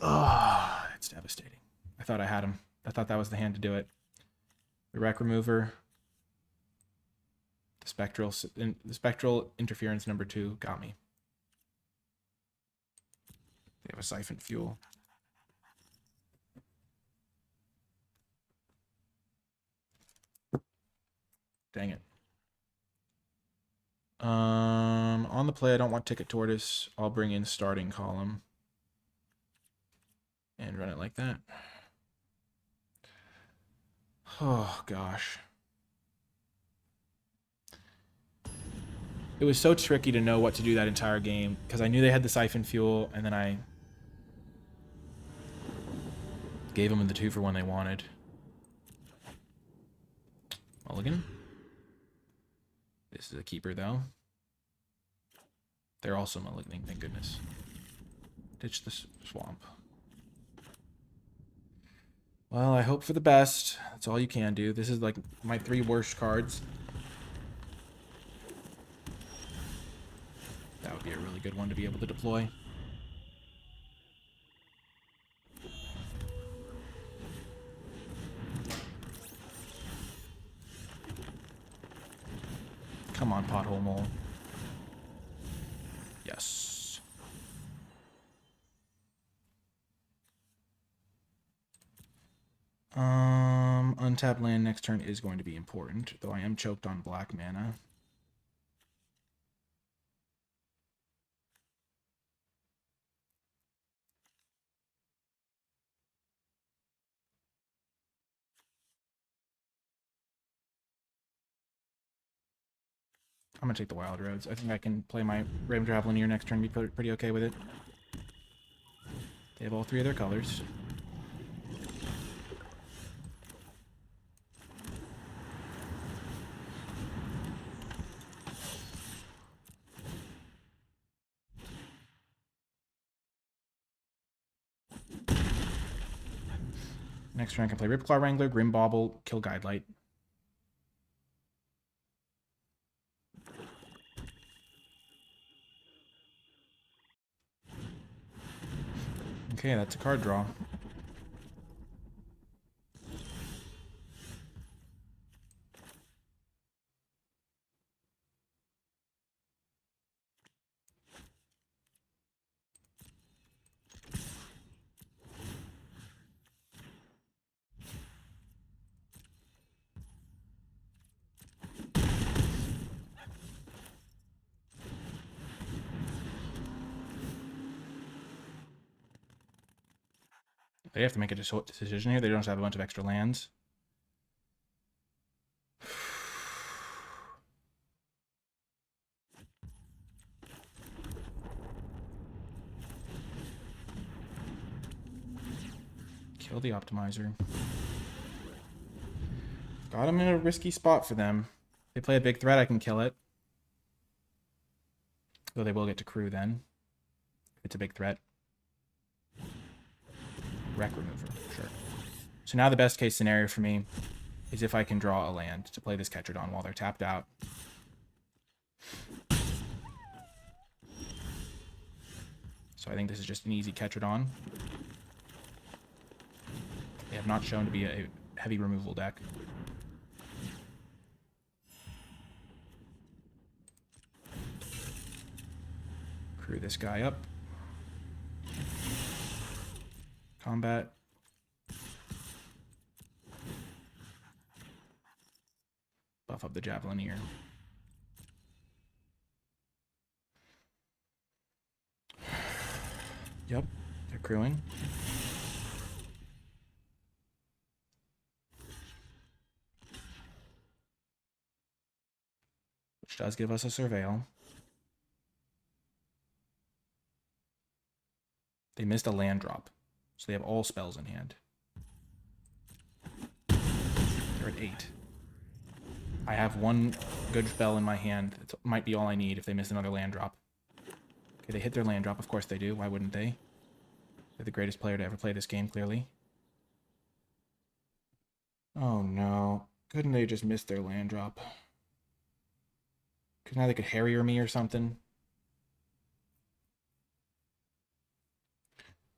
Oh, it's devastating. I thought I had him. I thought that was the hand to do it. The Wreck Remover. The Spectral Interference number 2 got me. They have a Siphon Fuel. Dang it. On the play, I don't want Ticket Tortoise. I'll bring in Starting Column. And run it like that. Oh, gosh. It was so tricky to know what to do that entire game, because I knew they had the Siphon Fuel, and then I gave them the 2-for-1 they wanted. Mulligan. This is a keeper, though. They're also mulliganing, thank goodness. Ditch the swamp. Well, I hope for the best. That's all you can do. This is like my 3 worst cards. That would be a really good one to be able to deploy. Come on, Pothole Mole. Yes. Untapped land next turn is going to be important, though I am choked on black mana. I'm going to take the Wild Roads. I think I can play my Ram Travelineer next turn and be pretty okay with it. They have all 3 of their colors. Next turn I can play Ripclaw Wrangler, Grim Bauble, kill Guidelight. Okay, that's a card draw. They have to make a decision here. They don't have a bunch of extra lands. Kill the Optimizer. Got him in a risky spot for them. If they play a big threat, I can kill it. Though they will get to crew then. If it's a big threat. Wreck Remover, sure. So now the best case scenario for me is if I can draw a land to play this Ketradon while they're tapped out. So I think this is just an easy Ketradon. They have not shown to be a heavy removal deck. Crew this guy up. Combat. off of the Javelineer. Yep, they're crewing. Which does give us a Surveil. They missed a land drop, so they have all spells in hand. They're at 8. I have one good spell in my hand. It might be all I need if they miss another land drop. Okay, they hit their land drop. Of course they do. Why wouldn't they? They're the greatest player to ever play this game, clearly. Oh no. Couldn't they just miss their land drop? Because now they could Harrier me or something.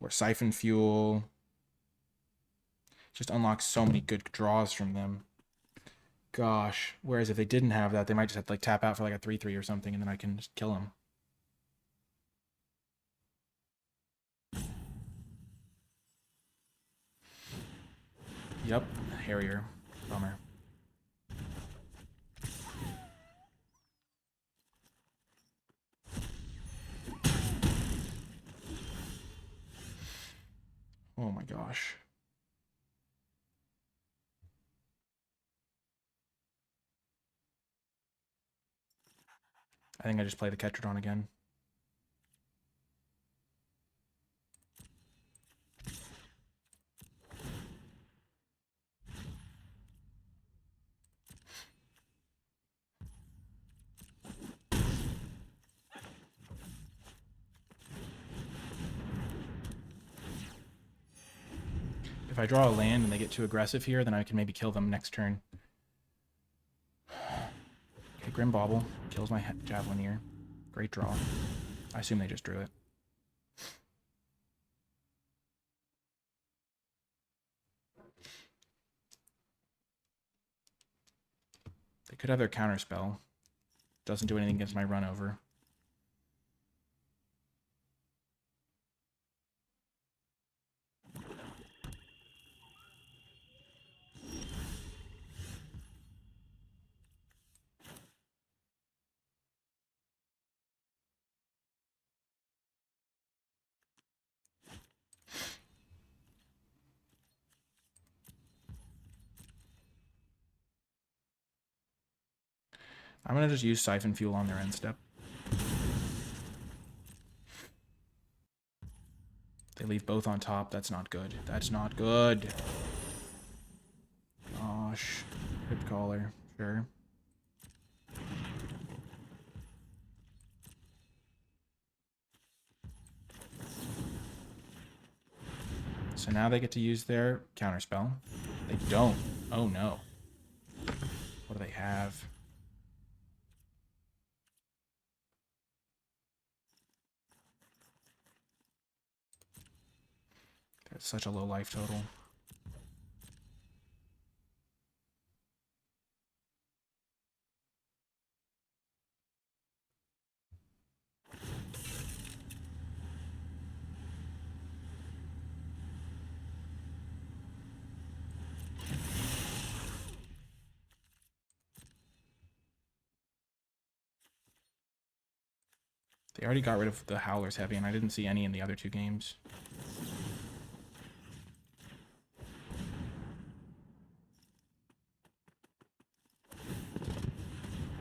Or Siphon Fuel. Just unlocks so many good draws from them. Gosh. Whereas if they didn't have that, they might just have to like tap out for like a 3/3 or something, and then I can just kill them. Yep, Harrier. Bummer. Oh my gosh. I think I just play the Ketradron again. If I draw a land and they get too aggressive here, then I can maybe kill them next turn. Okay, Grim Bauble kills my Javelineer. Great draw. I assume they just drew it. They could have their counter spell. Doesn't do anything against my run over. I'm going to just use Siphon Fuel on their end step. They leave both on top. That's not good. That's not good. Gosh. Crypt Caller. Sure. So now they get to use their counterspell. They don't. Oh no. What do they have? That's such a low life total. They already got rid of the Howler's Heavy, and I didn't see any in the other two games.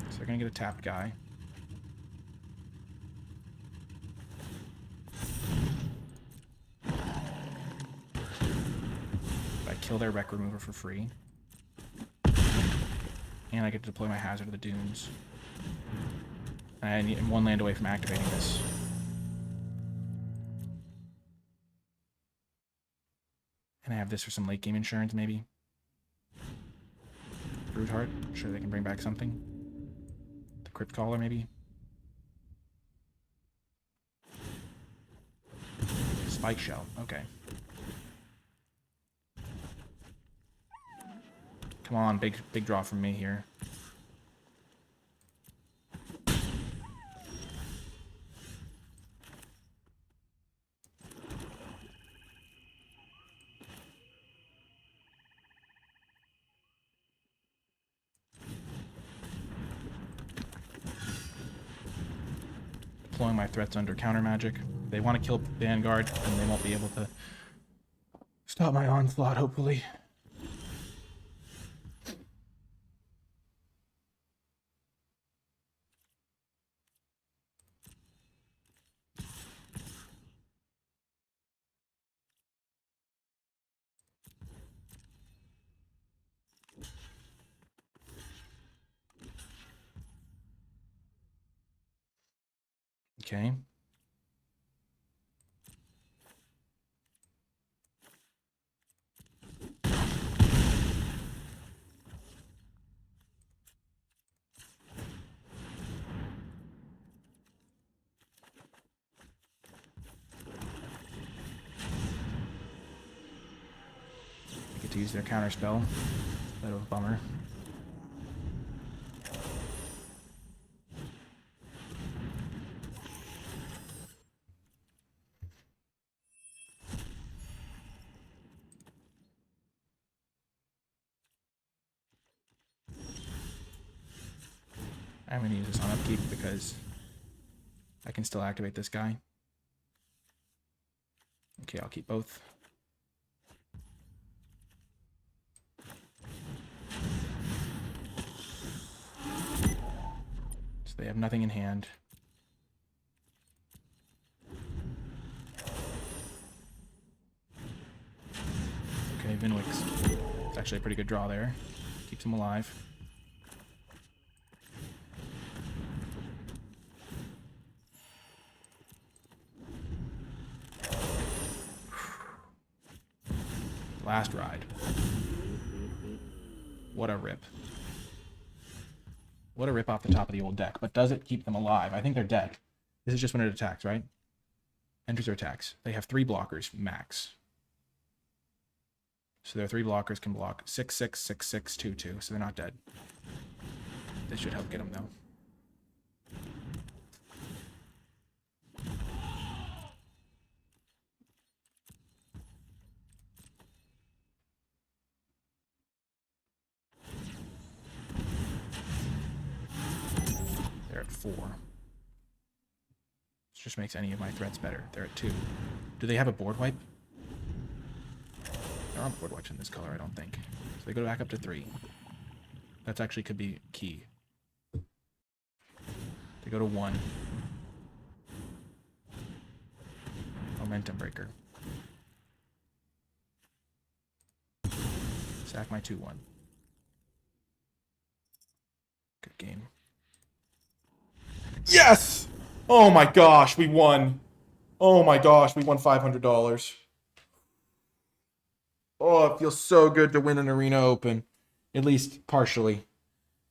So they're going to get a tapped guy. I kill their Wreck Remover for free. And I get to deploy my Hazard of the Dunes. I need one land away from activating this. And I have this for some late game insurance, maybe. Broodheart, sure they can bring back something. The Crypt Caller, maybe. Spike Shell, okay. Come on, big draw from me here. deploying my threats under counter magic. They want to kill Vanguard, and they won't be able to stop my onslaught, hopefully. Okay. Get to use their counter spell. Bit of a bummer. I'm going to use this on upkeep because I can still activate this guy. Okay, I'll keep both. So they have nothing in hand. Okay, Vinwix. It's actually a pretty good draw there. Keeps him alive. Last ride. What a rip. What a rip off the top of the old deck. But does it keep them alive? I think they're dead. This is just when it attacks, right? Enters or attacks. They have 3 blockers, max. So their 3 blockers can block 6/6, 6/6, 2/2. So they're not dead. This should help get them, though. They're at 4. This just makes any of my threats better. They're at 2. Do they have a board wipe? There aren't board wipes in this color, I don't think. So they go back up to 3. That's actually could be key. They go to 1. Momentum breaker. Sack my 2/1. Good game. Yes! Oh my gosh, we won. Oh my gosh, we won $500. Oh, it feels so good to win an Arena Open. At least partially.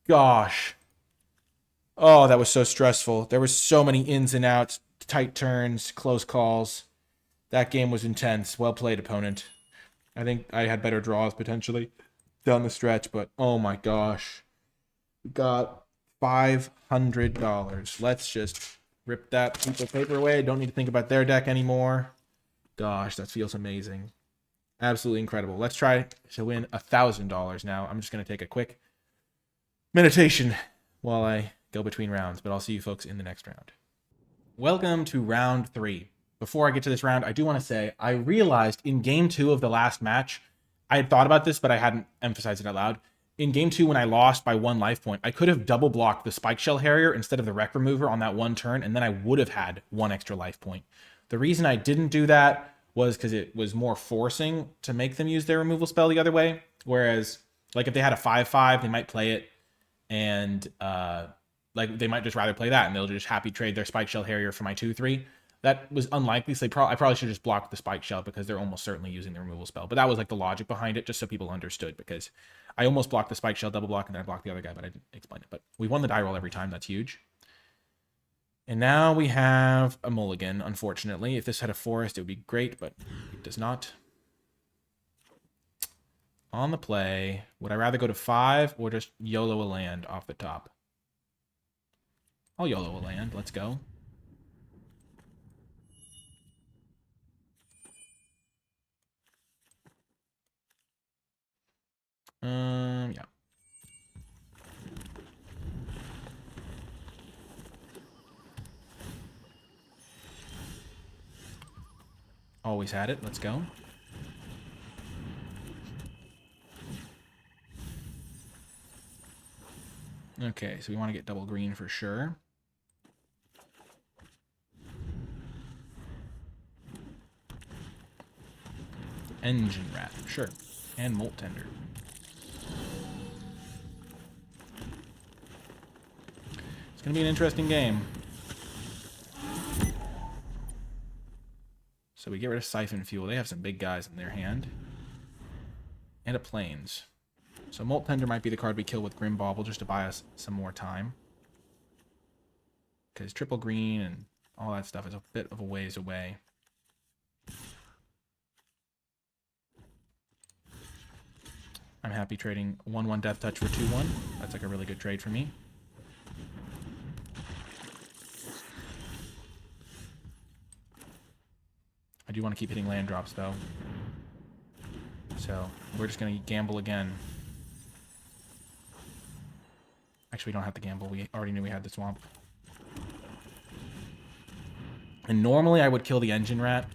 Gosh. Oh, that was so stressful. There were so many ins and outs, tight turns, close calls. That game was intense. Well played, opponent. I think I had better draws potentially down the stretch, but oh my gosh. We got $500. Let's just rip that piece of paper away. Don't need to think about their deck anymore. Gosh, that feels amazing. Absolutely incredible. Let's try to win $1,000 now. I'm just going to take a quick meditation while I go between rounds, but I'll see you folks in the next round. Welcome to round 3. Before I get to this round, I do want to say I realized in game 2 of the last match, I had thought about this, but I hadn't emphasized it out loud. In game 2, when I lost by 1 life point, I could have double blocked the Spike Shell Harrier instead of the Wreck Remover on that 1 turn, and then I would have had 1 extra life point. The reason I didn't do that was because it was more forcing to make them use their removal spell the other way. Whereas, like, if they had a 5/5, they might play it, and like they might just rather play that, and they'll just happy trade their Spike Shell Harrier for my 2/3. That was unlikely, so I probably should just block the Spike Shell because they're almost certainly using the removal spell. But that was like the logic behind it, just so people understood, because I almost blocked the Spike Shell double block, and then I blocked the other guy, but I didn't explain it. But we won the die roll every time. That's huge. And now we have a mulligan, unfortunately. If this had a forest, it would be great, but it does not. On the play, would I rather go to 5 or just YOLO a land off the top? I'll YOLO a land. Let's go. Yeah. Always had it. Let's go. Okay, so we want to get double green for sure. Engine Rat, sure. And Molt Tender. It's going to be an interesting game. So we get rid of Siphon Fuel. They have some big guys in their hand. And a Plains. So Molt Tender might be the card we kill with Grim Bauble just to buy us some more time. Because triple green and all that stuff is a bit of a ways away. I'm happy trading 1/1 Death Touch for 2/1. That's like a really good trade for me. I do want to keep hitting land drops though. So we're just going to gamble again. Actually, we don't have to gamble. We already knew we had the swamp. And normally I would kill the Engine Rat,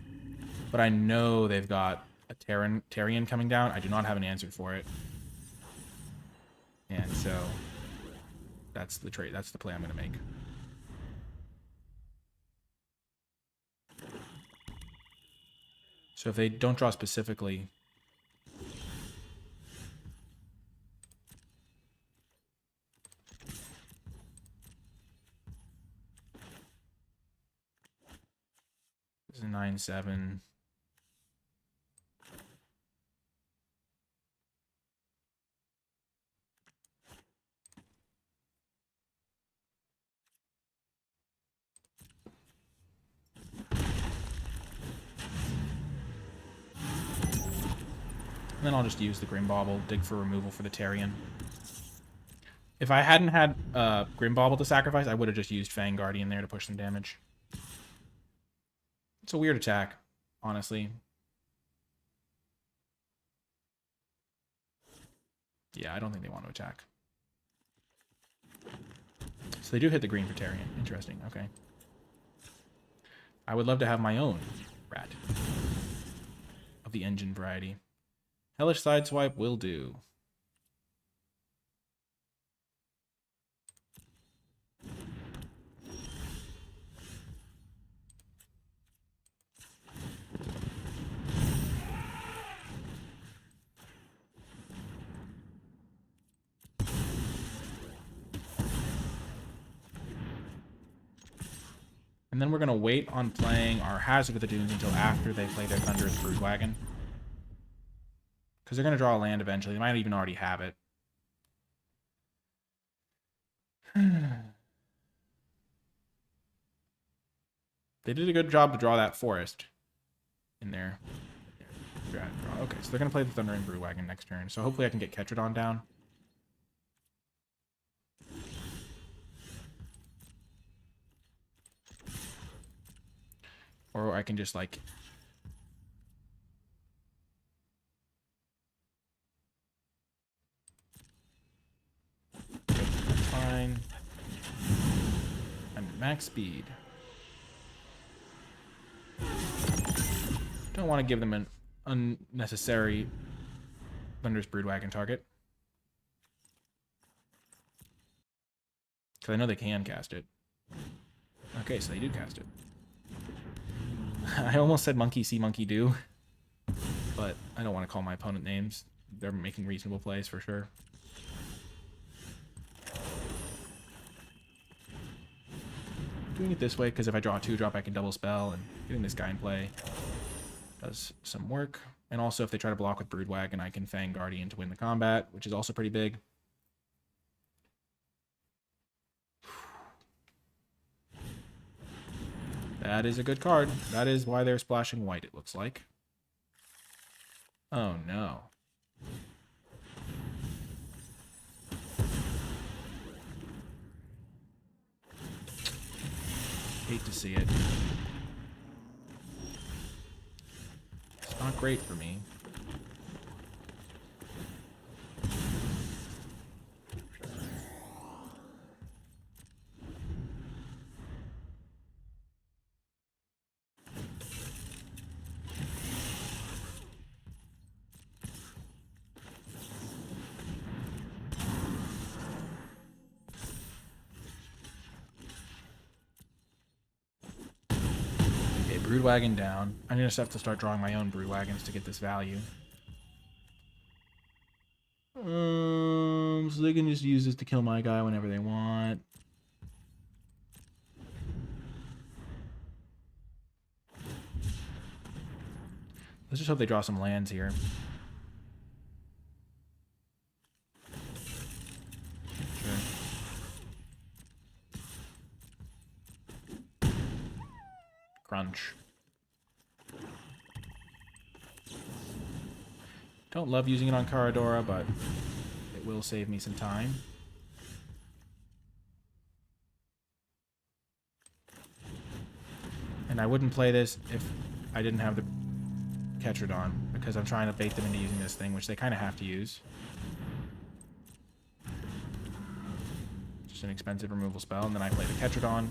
but I know they've got a Tarion coming down. I do not have an answer for it. And so that's the trade. That's the play I'm going to make. So if they don't draw specifically, this is a 9/7. And then I'll just use the Grim Bauble, dig for removal for the Tarion. If I hadn't had Grim Bauble to sacrifice, I would have just used Fang Guardian there to push some damage. It's a weird attack, honestly. Yeah, I don't think they want to attack. So they do hit the green for Tarion. Interesting, okay. I would love to have my own rat of the engine variety. Hellish Sideswipe will do. And then we're going to wait on playing our Hazard of the Dunes until after they play their Thunderous Broodwagon. Because they're going to draw a land eventually. They might even already have it. They did a good job to draw that forest in there. Okay, so they're going to play the Thunder and Brewwagon next turn. So hopefully I can get Ketradon down. Or I can just like... Fine. I'm at max speed. Don't want to give them an unnecessary Thunderous Broodwagon target. Because I know they can cast it. Okay, so they do cast it. I almost said monkey see, monkey do. But I don't want to call my opponent names. They're making reasonable plays for sure. Doing it this way because if I draw a 2-drop, I can double spell, and getting this guy in play does some work. And also, if they try to block with Broodwagon, I can Fang Guardian to win the combat, which is also pretty big. That is a good card. That is why they're splashing white, it looks like. Oh, no. Hate to see it. It's not great for me. Brood Wagon down. I'm going to have to start drawing my own Brood Wagons to get this value. So they can just use this to kill my guy whenever they want. Let's just hope they draw some lands here. Sure. Crunch. Don't love using it on Caradora, but it will save me some time. And I wouldn't play this if I didn't have the Ketradon, because I'm trying to bait them into using this thing, which they kind of have to use. Just an expensive removal spell, and then I play the Ketradon.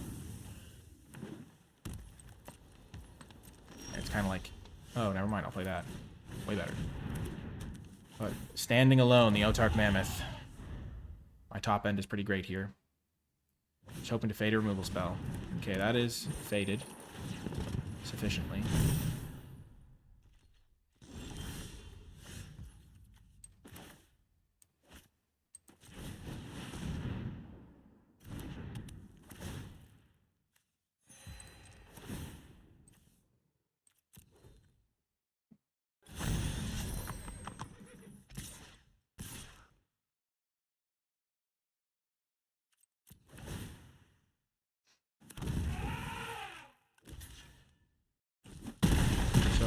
And it's kind of like, oh, never mind, I'll play that. Way better. But standing alone, the Autarch Mammoth. My top end is pretty great here. Just hoping to fade a removal spell. Okay, that is faded sufficiently.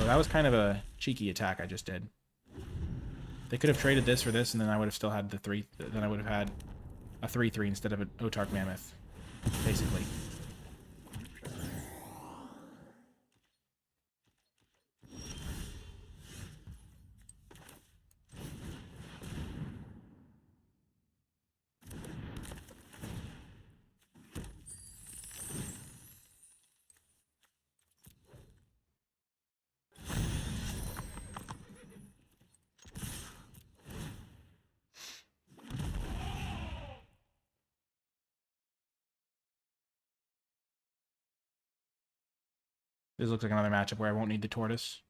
That was kind of a cheeky attack I just did. They could have traded this for this, and then I would have still had the 3. Then I would have had a 3/3 instead of an Autarch Mammoth, basically. This looks like another matchup where I won't need the Tortoise.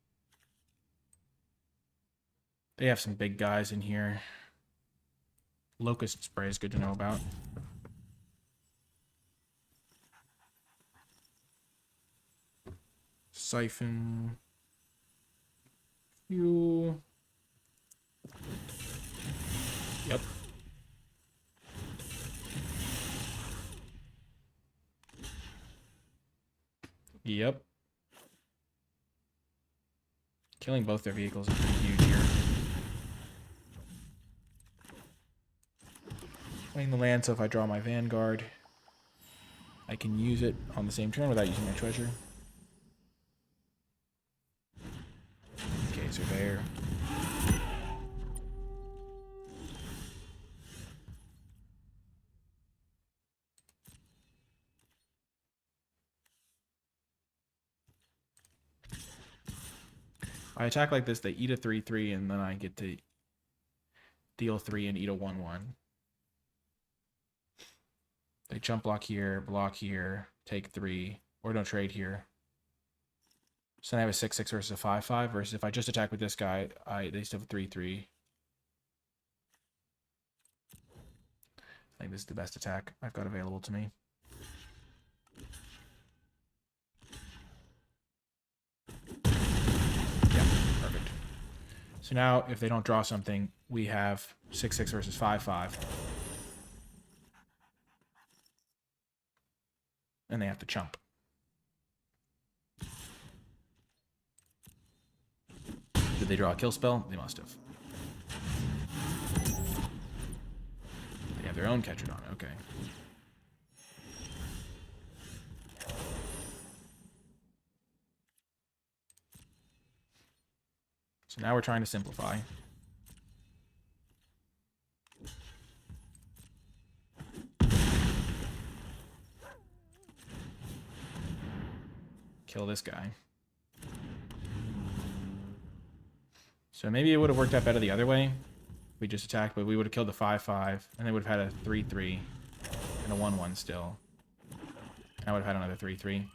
They have some big guys in here. Locust Spray is good to know about. Siphon. Fuel. Yep. Yep. Killing both their vehicles is pretty huge here. Playing the land, so if I draw my Vanguard, I can use it on the same turn without using my treasure. Okay, Surveyor. I attack like this, they eat a 3/3, and then I get to deal 3 and eat a 1/1. They jump block here, take 3, or don't trade here. So then I have a 6/6 versus a 5/5, versus if I just attack with this guy, they still have a 3/3. I think this is the best attack I've got available to me. So now, if they don't draw something, we have 6/6 versus 5/5. And they have to chump. Did they draw a kill spell? They must have. They have their own Ketradon, okay. So now we're trying to simplify. Kill this guy. So maybe it would have worked out better the other way. We just attacked, but we would have killed the 5/5, and they would have had a 3/3 and a 1/1 still. I would have had another 3/3.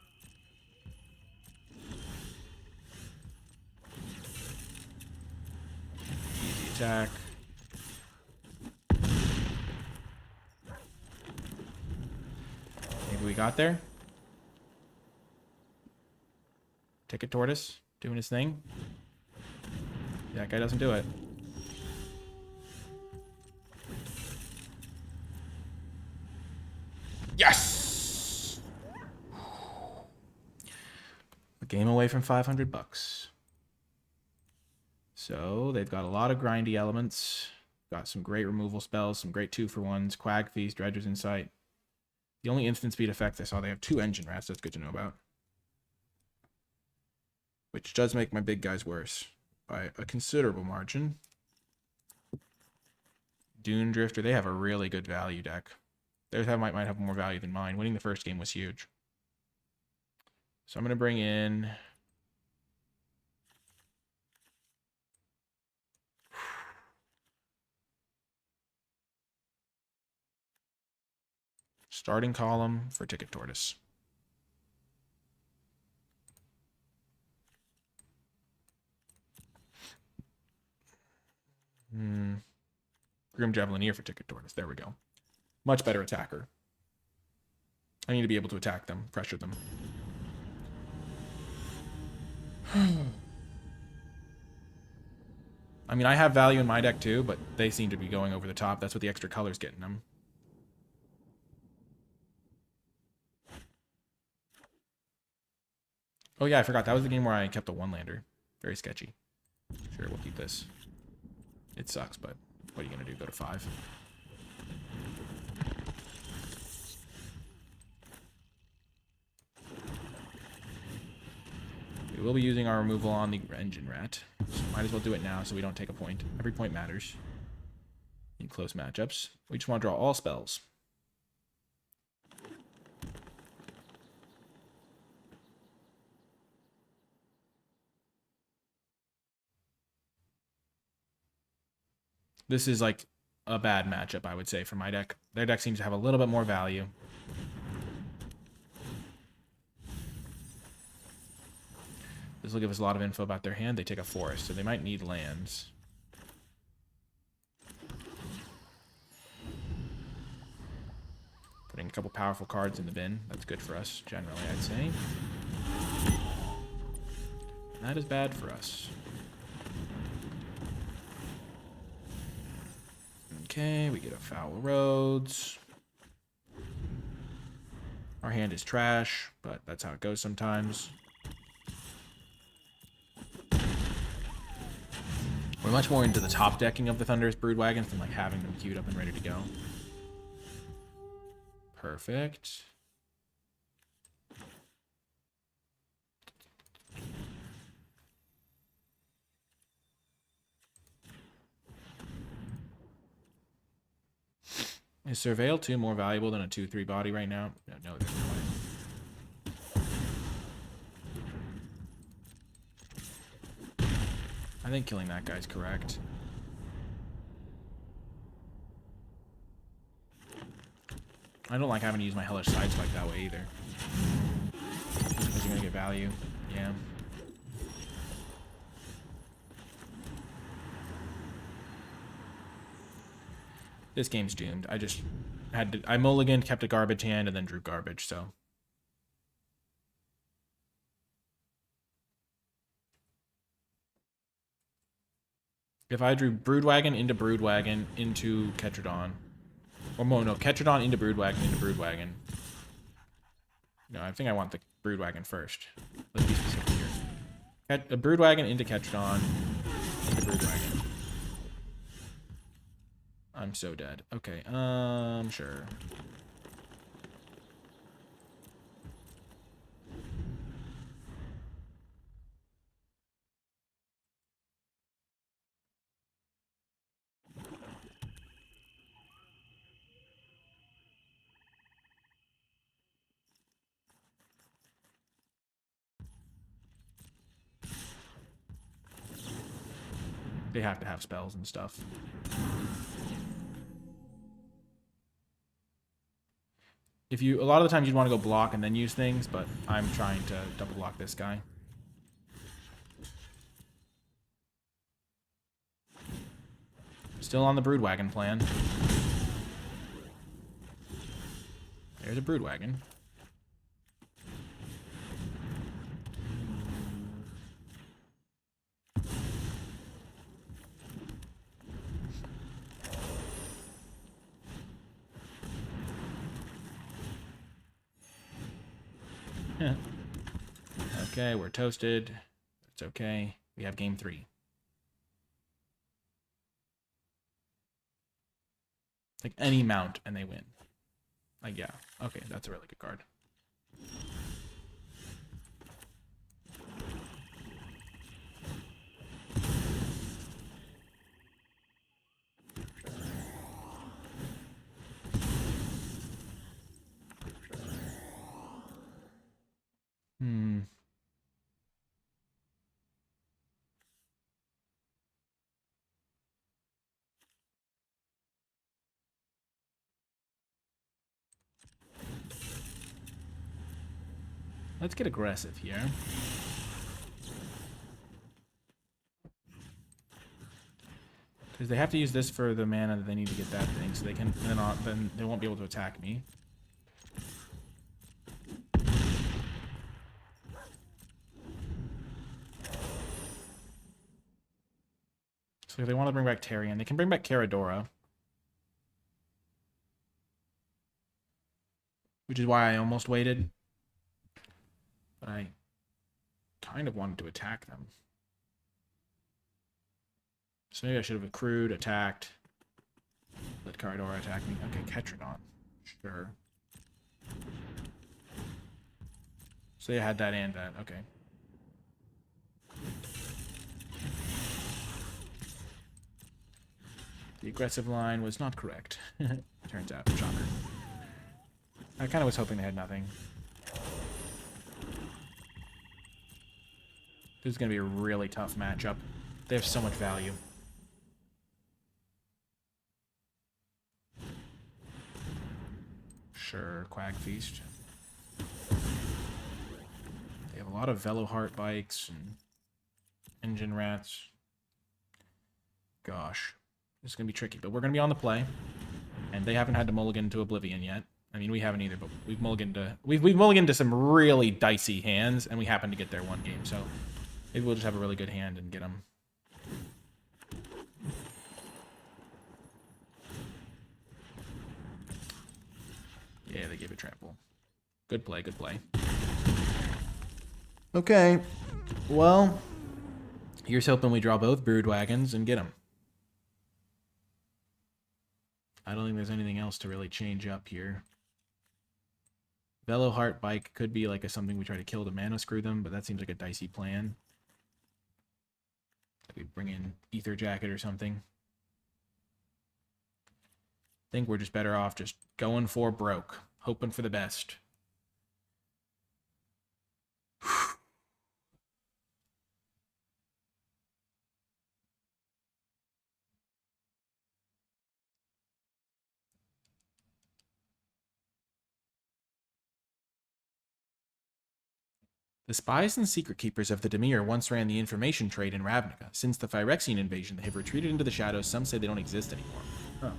attack. Maybe we got there. Ticket Tortoise doing his thing. That guy doesn't do it. Yes! A game away from 500 bucks. So they've got a lot of grindy elements. Got some great removal spells, some great 2-for-1s, Quag Feast, Dredger's Insight. The only instant speed effect I saw, they have 2 engine rats. That's good to know about. Which does make my big guys worse by a considerable margin. Dune Drifter, they have a really good value deck. Theirs might have more value than mine. Winning the first game was huge. So I'm going to bring in... Starting column for Ticket Tortoise. Grim Javelineer for Ticket Tortoise. There we go. Much better attacker. I need to be able to attack them, pressure them. I mean, I have value in my deck too, but they seem to be going over the top. That's what the extra color's getting them. Oh yeah, I forgot. That was the game where I kept a 1-lander. Very sketchy. Sure, we'll keep this. It sucks, but what are you going to do? Go to 5? We will be using our removal on the engine rat. So might as well do it now so we don't take a point. Every point matters in close matchups. We just want to draw all spells. This is like a bad matchup, I would say, for my deck. Their deck seems to have a little bit more value. This will give us a lot of info about their hand. They take a forest, so they might need lands. Putting a couple powerful cards in the bin. That's good for us, generally, I'd say. And that is bad for us. Okay, we get a Foul Roads. Our hand is trash, but that's how it goes sometimes. We're much more into the top decking of the Thunderous Broodwagons than like having them queued up and ready to go. Perfect. Is Surveil 2 more valuable than a 2/3 body right now? No, there's no way. I think killing that guy's correct. I don't like having to use my Hellish Sideswipe that way either. Because you're going to get value. Yeah. This game's doomed. I just had to... I mulliganed, kept a garbage hand, and then drew garbage, so... If I drew Broodwagon into Ketradon... Or no, Ketradon into Broodwagon. No, I think I want the Broodwagon first. Let's be specific here. A Broodwagon into Ketradon into Broodwagon. I'm so dead. Okay, sure. They have to have spells and stuff. A lot of the times you'd want to go block and then use things, but I'm trying to double block this guy. Still on the Broodwagon plan. There's a Broodwagon. Okay, we're toasted. It's okay. We have game 3. Like any mount and they win. Like, yeah. Okay, that's a really good card. Let's get aggressive here. Because they have to use this for the mana that they need to get that thing, so they can then they won't be able to attack me. So if they want to bring back Tarion, they can bring back Caradora. Which is why I almost waited. But I kind of wanted to attack them. So maybe I should have accrued, attacked. Let Caradora attack me. Okay, Ketrodon. Sure. So they had that and that. Okay. The aggressive line was not correct. Turns out. Shocker. I kind of was hoping they had nothing. This is going to be a really tough matchup. They have so much value. Sure, Quag Feast. They have a lot of Veloheart bikes and engine rats. Gosh, this is going to be tricky, but we're going to be on the play. And they haven't had to mulligan to Oblivion yet. I mean, we haven't either, but we've mulliganed to some really dicey hands, and we happen to get there one game, so maybe we'll just have a really good hand and get them. Yeah, they gave it trample. Good play, good play. Okay, well, here's hoping we draw both Broodwagons and get them. I don't think there's anything else to really change up here. Veloheart Bike could be like something we try to kill to mana screw them, but that seems like a dicey plan. We bring in Ether Jacket or something. I think we're just better off just going for broke, hoping for the best. The spies and secret keepers of the Dimir once ran the information trade in Ravnica. Since the Phyrexian invasion, they have retreated into the shadows. Some say they don't exist anymore. Huh.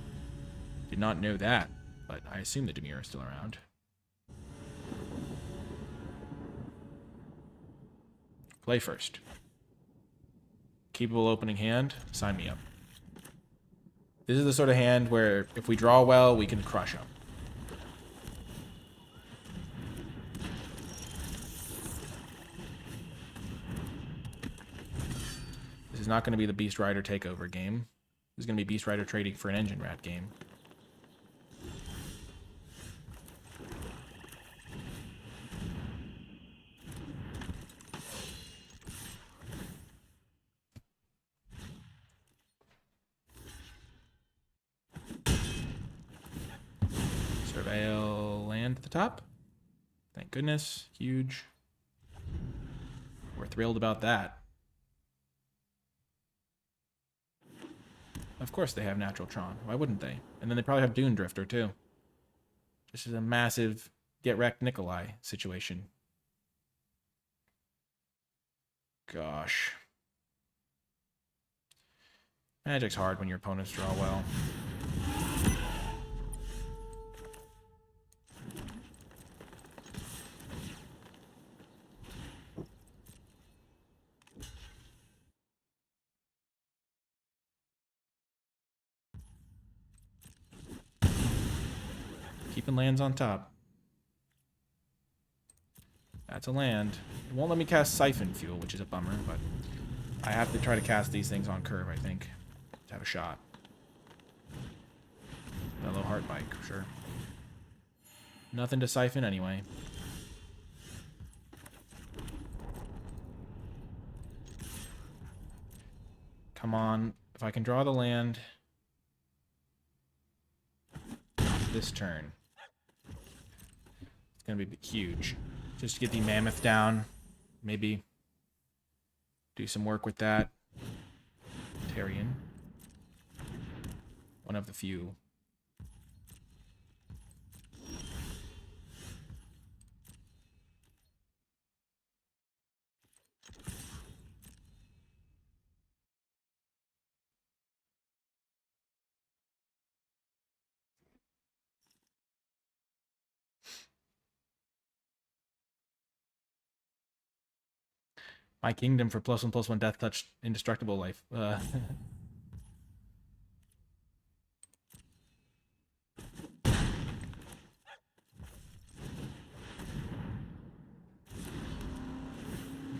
Did not know that, but I assume the Dimir are still around. Play first. Capable opening hand. Sign me up. This is the sort of hand where if we draw well, we can crush them. This is not going to be the Beast Rider takeover game. This is going to be Beast Rider trading for an Engine Rat game. Surveil land at the top. Thank goodness. Huge. We're thrilled about that. Of course they have Natural Tron. Why wouldn't they? And then they probably have Dune Drifter, too. This is a massive get-wrecked Nikolai situation. Gosh. Magic's hard when your opponents draw well. Keeping lands on top. That's a land. It won't let me cast Siphon Fuel, which is a bummer, but I have to try to cast these things on curve, I think, to have a shot. Hello, Heart Bike, sure. Nothing to siphon anyway. Come on. If I can draw the land this turn, it's going to be huge. Just to get the Mammoth down. Maybe do some work with that. Tarian. One of the few. My Kingdom for +1/+1 Death Touch Indestructible Life.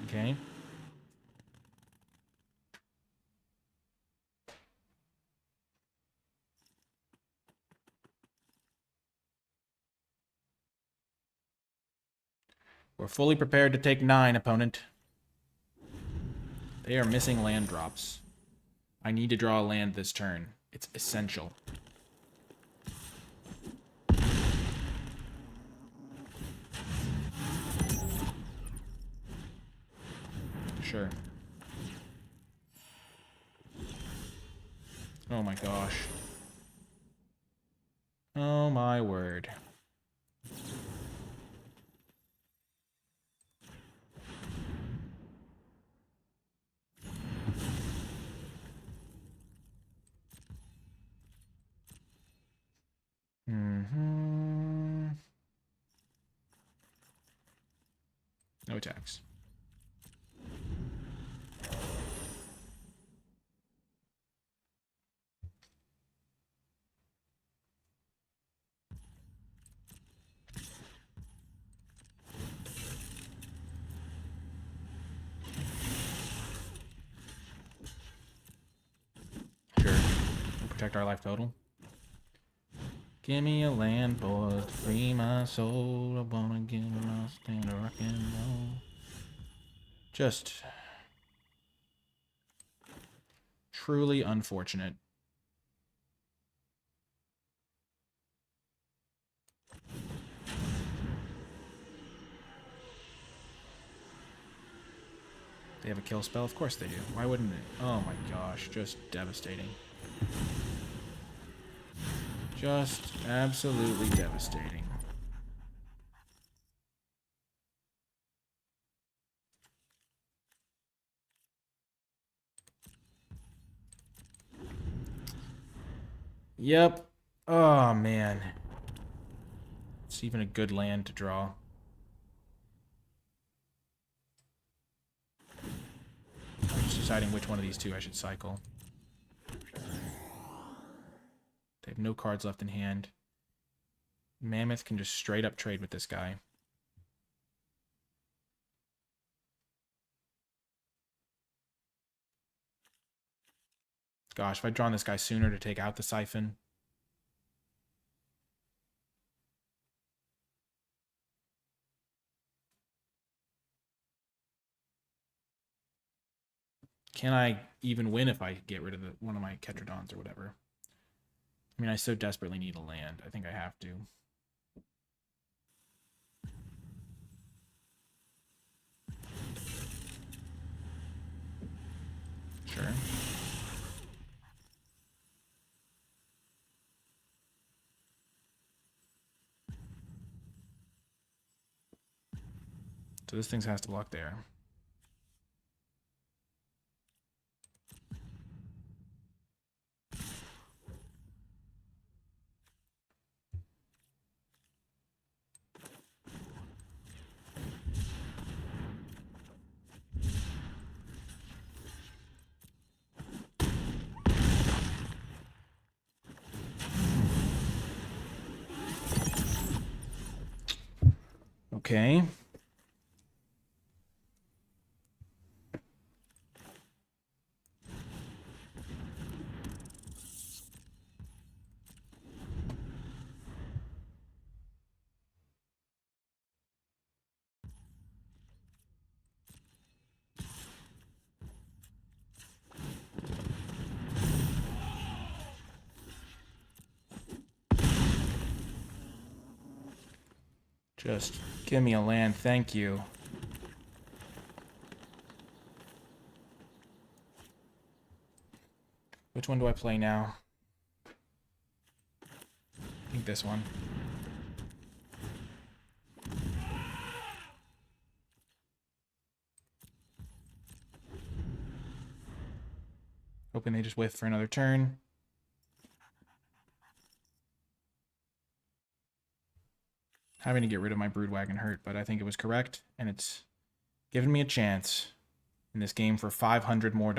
Okay. We're fully prepared to take 9, opponent. They are missing land drops. I need to draw a land this turn. It's essential. Sure. Oh my gosh. Oh my word. No attacks. Sure. We'll protect our life total. Give me a land, boys, to free my soul. I wanna get lost in rock and roll. Just truly unfortunate. They have a kill spell? Of course they do. Why wouldn't they? Oh my gosh, just devastating. Just absolutely devastating. Yep. Oh man. It's even a good land to draw. I'm just deciding which one of these two I should cycle. They have no cards left in hand. Mammoth can just straight up trade with this guy. Gosh, if I'd drawn this guy sooner to take out the Siphon. Can I even win if I get rid of one of my Ketradons or whatever? I mean, I so desperately need a land. I think I have to. Sure. So this thing has to block there. Okay. Just give me a land, thank you. Which one do I play now? I think this one. Hoping they just whiff for another turn. Having to get rid of my Broodwagon hurt, but I think it was correct, and it's given me a chance in this game for $500 more.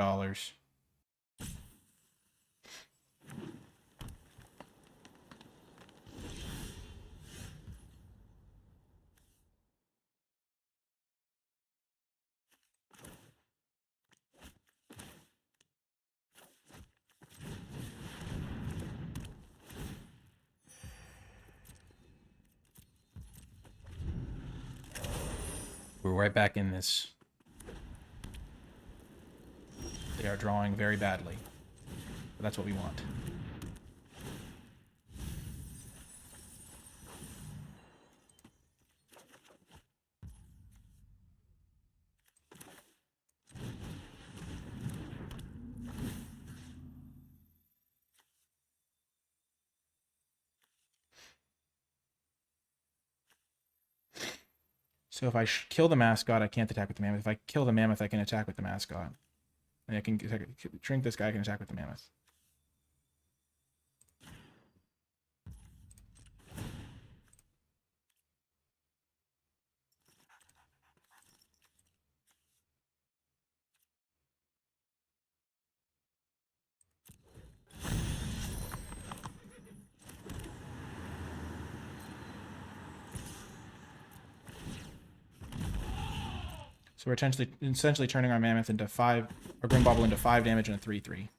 We're right back in this. They are drawing very badly. But that's what we want. So if I kill the mascot, I can't attack with the mammoth. If I kill the mammoth, I can attack with the mascot. And I can shrink this guy, I can attack with the mammoth. So we're essentially turning our mammoth into 5, or Grim Bobble into 5 damage and a 3/3.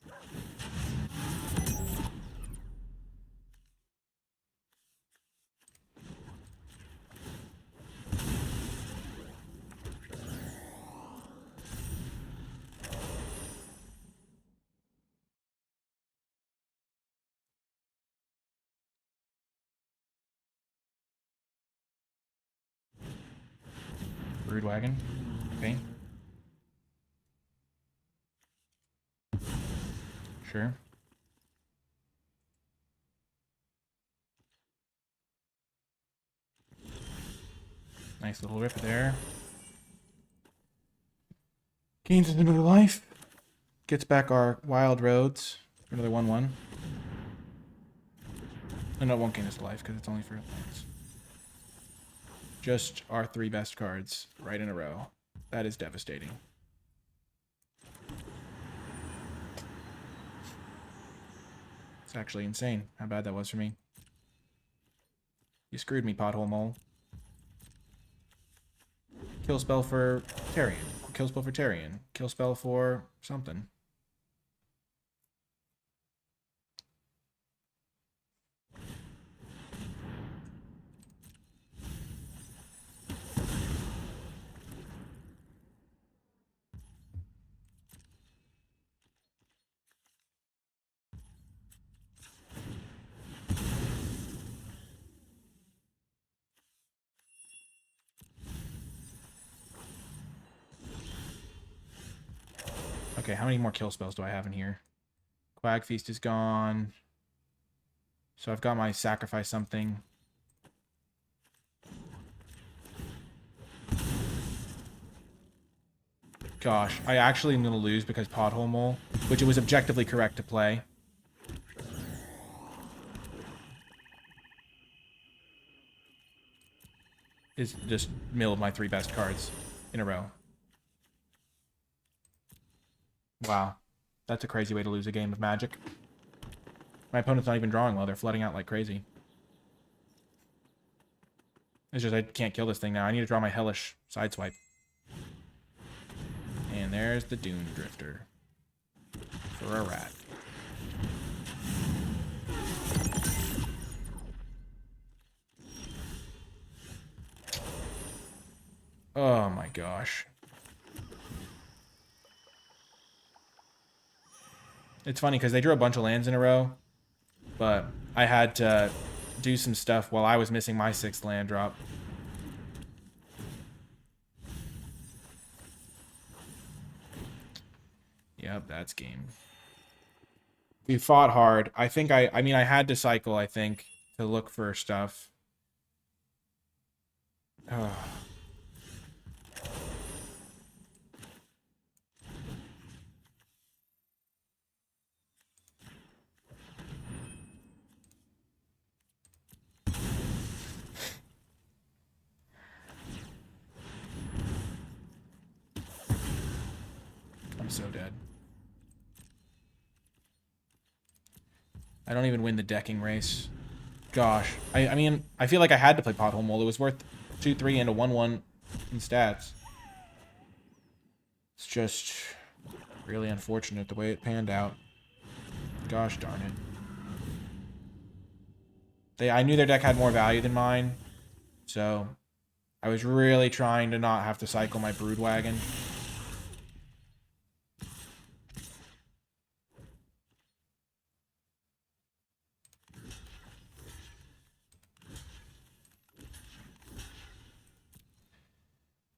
Broodwagon. Okay. Sure. Nice little rip there. Gains another life. Gets back our Wild Roads for another 1/1. No, it won't gain us a life because it's only for lands. Just our 3 best cards right in a row. That is devastating. It's actually insane how bad that was for me. You screwed me, Pothole Mole. Kill spell for Tarion. Kill spell for Tarion. Kill spell for something. Okay, how many more kill spells do I have in here? Quag Feast is gone. So I've got my Sacrifice Something. Gosh, I actually am going to lose because Pothole Mole, which it was objectively correct to play. Is just milled my 3 best cards in a row. Wow. That's a crazy way to lose a game of Magic. My opponent's not even drawing well. They're flooding out like crazy. It's just I can't kill this thing now. I need to draw my hellish sideswipe. And there's the Dune Drifter for a rat. Oh my gosh. It's funny because they drew a bunch of lands in a row, but I had to do some stuff while I was missing my 6th land drop. Yep, that's game. We fought hard. I think I mean, I had to cycle, I think, to look for stuff. Oh. I'm so dead. I don't even win the decking race. Gosh. I mean, I feel like I had to play Pothole Mole. It was worth 2-3 and a 1-1 in stats. It's just really unfortunate the way it panned out. Gosh darn it. I knew their deck had more value than mine, so I was really trying to not have to cycle my Brood Wagon.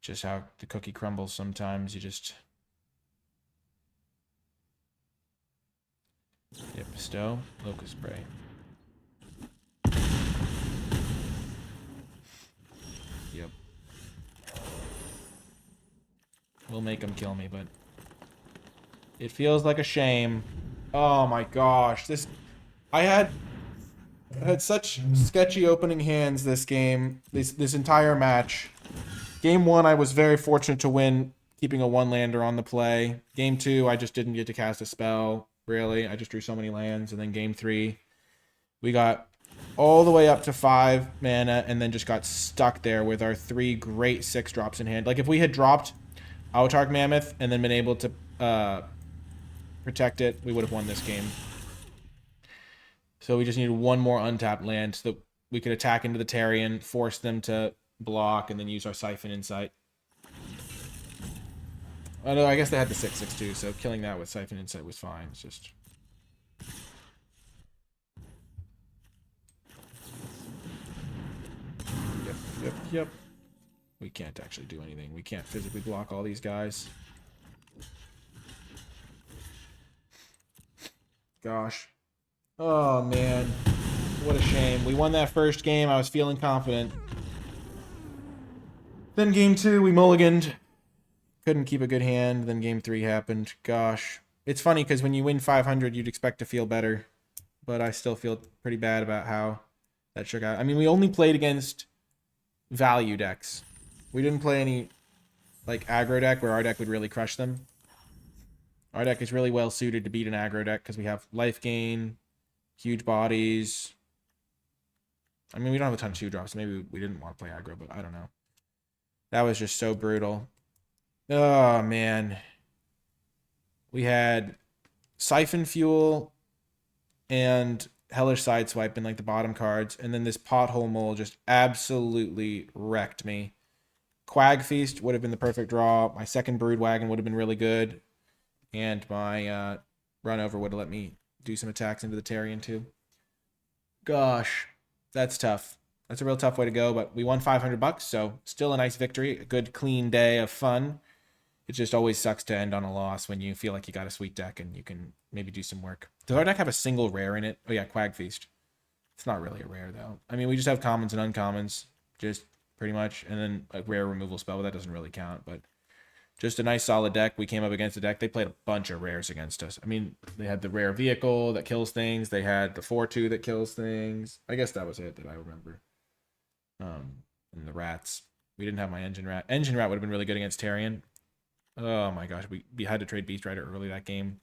Just how the cookie crumbles sometimes. You just... Yep, bestow, locust spray. Yep. We'll make them kill me, but it feels like a shame. Oh my gosh, this... I had such sketchy opening hands this game, this entire match. Game 1, I was very fortunate to win, keeping a 1-lander on the play. Game 2, I just didn't get to cast a spell, really. I just drew so many lands. And then Game 3, we got all the way up to 5 mana and then just got stuck there with our 3 great 6-drops in hand. Like, if we had dropped Autarch Mammoth and then been able to protect it, we would have won this game. So we just needed one more untapped land so that we could attack into the Tarion, force them to block, and then use our Siphon Insight. Oh no, I guess they had the 6/6 too, so killing that with Siphon Insight was fine. It's just... Yep. We can't actually do anything. We can't physically block all these guys. Gosh. Oh man. What a shame. We won that first game. I was feeling confident. Then game 2, we mulliganed. Couldn't keep a good hand. Then game 3 happened. Gosh. It's funny because when you win 500, you'd expect to feel better. But I still feel pretty bad about how that shook out. I mean, we only played against value decks. We didn't play any, like, aggro deck where our deck would really crush them. Our deck is really well suited to beat an aggro deck because we have life gain, huge bodies. I mean, we don't have a ton of 2-drops. Maybe we didn't want to play aggro, but I don't know. That was just so brutal. Oh, man. We had Siphon Fuel and Hellish Sideswipe in, like, the bottom cards. And then this Pothole Mole just absolutely wrecked me. Quag Feast would have been the perfect draw. My second Brood Wagon would have been really good. And my Run Over would have let me do some attacks into the Tarion, too. Gosh, that's tough. That's a real tough way to go, but we won $500, so still a nice victory. A good, clean day of fun. It just always sucks to end on a loss when you feel like you got a sweet deck and you can maybe do some work. Does our deck have a single rare in it? Oh yeah, Quag Feast. It's not really a rare, though. I mean, we just have commons and uncommons, just pretty much, and then a rare removal spell, but that doesn't really count, but just a nice solid deck. We came up against a deck. They played a bunch of rares against us. I mean, they had the rare vehicle that kills things. They had the 4/2 that kills things. I guess that was it that I remember. And the rats. We didn't have my Engine Rat. Engine Rat would have been really good against Tarion. Oh my gosh, we had to trade Beast Rider early that game.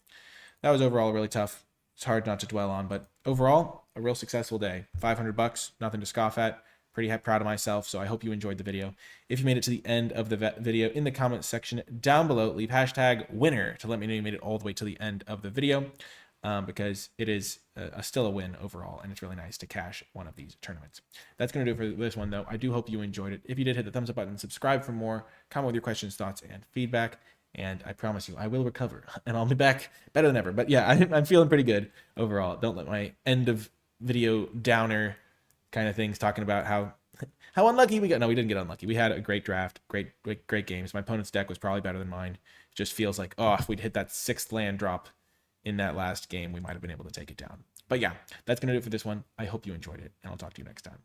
That was overall really tough. It's hard not to dwell on, but overall, a real successful day. $500, nothing to scoff at. Pretty proud of myself, so I hope you enjoyed the video. If you made it to the end of the video, in the comments section down below, leave hashtag winner to let me know you made it all the way to the end of the video, because it is still a win overall, and it's really nice to cash one of these tournaments. That's going to do it for this one, though. I do hope you enjoyed it. If you did, hit the thumbs up button, subscribe for more, comment with your questions, thoughts, and feedback, and I promise you, I will recover, and I'll be back better than ever. But yeah, I'm feeling pretty good overall. Don't let my end of video downer kind of things talking about how unlucky we got. No, we didn't get unlucky. We had a great draft, great games. My opponent's deck was probably better than mine. It just feels like, oh, if we'd hit that 6th land drop in that last game, we might have been able to take it down. But yeah, that's going to do it for this one. I hope you enjoyed it, and I'll talk to you next time.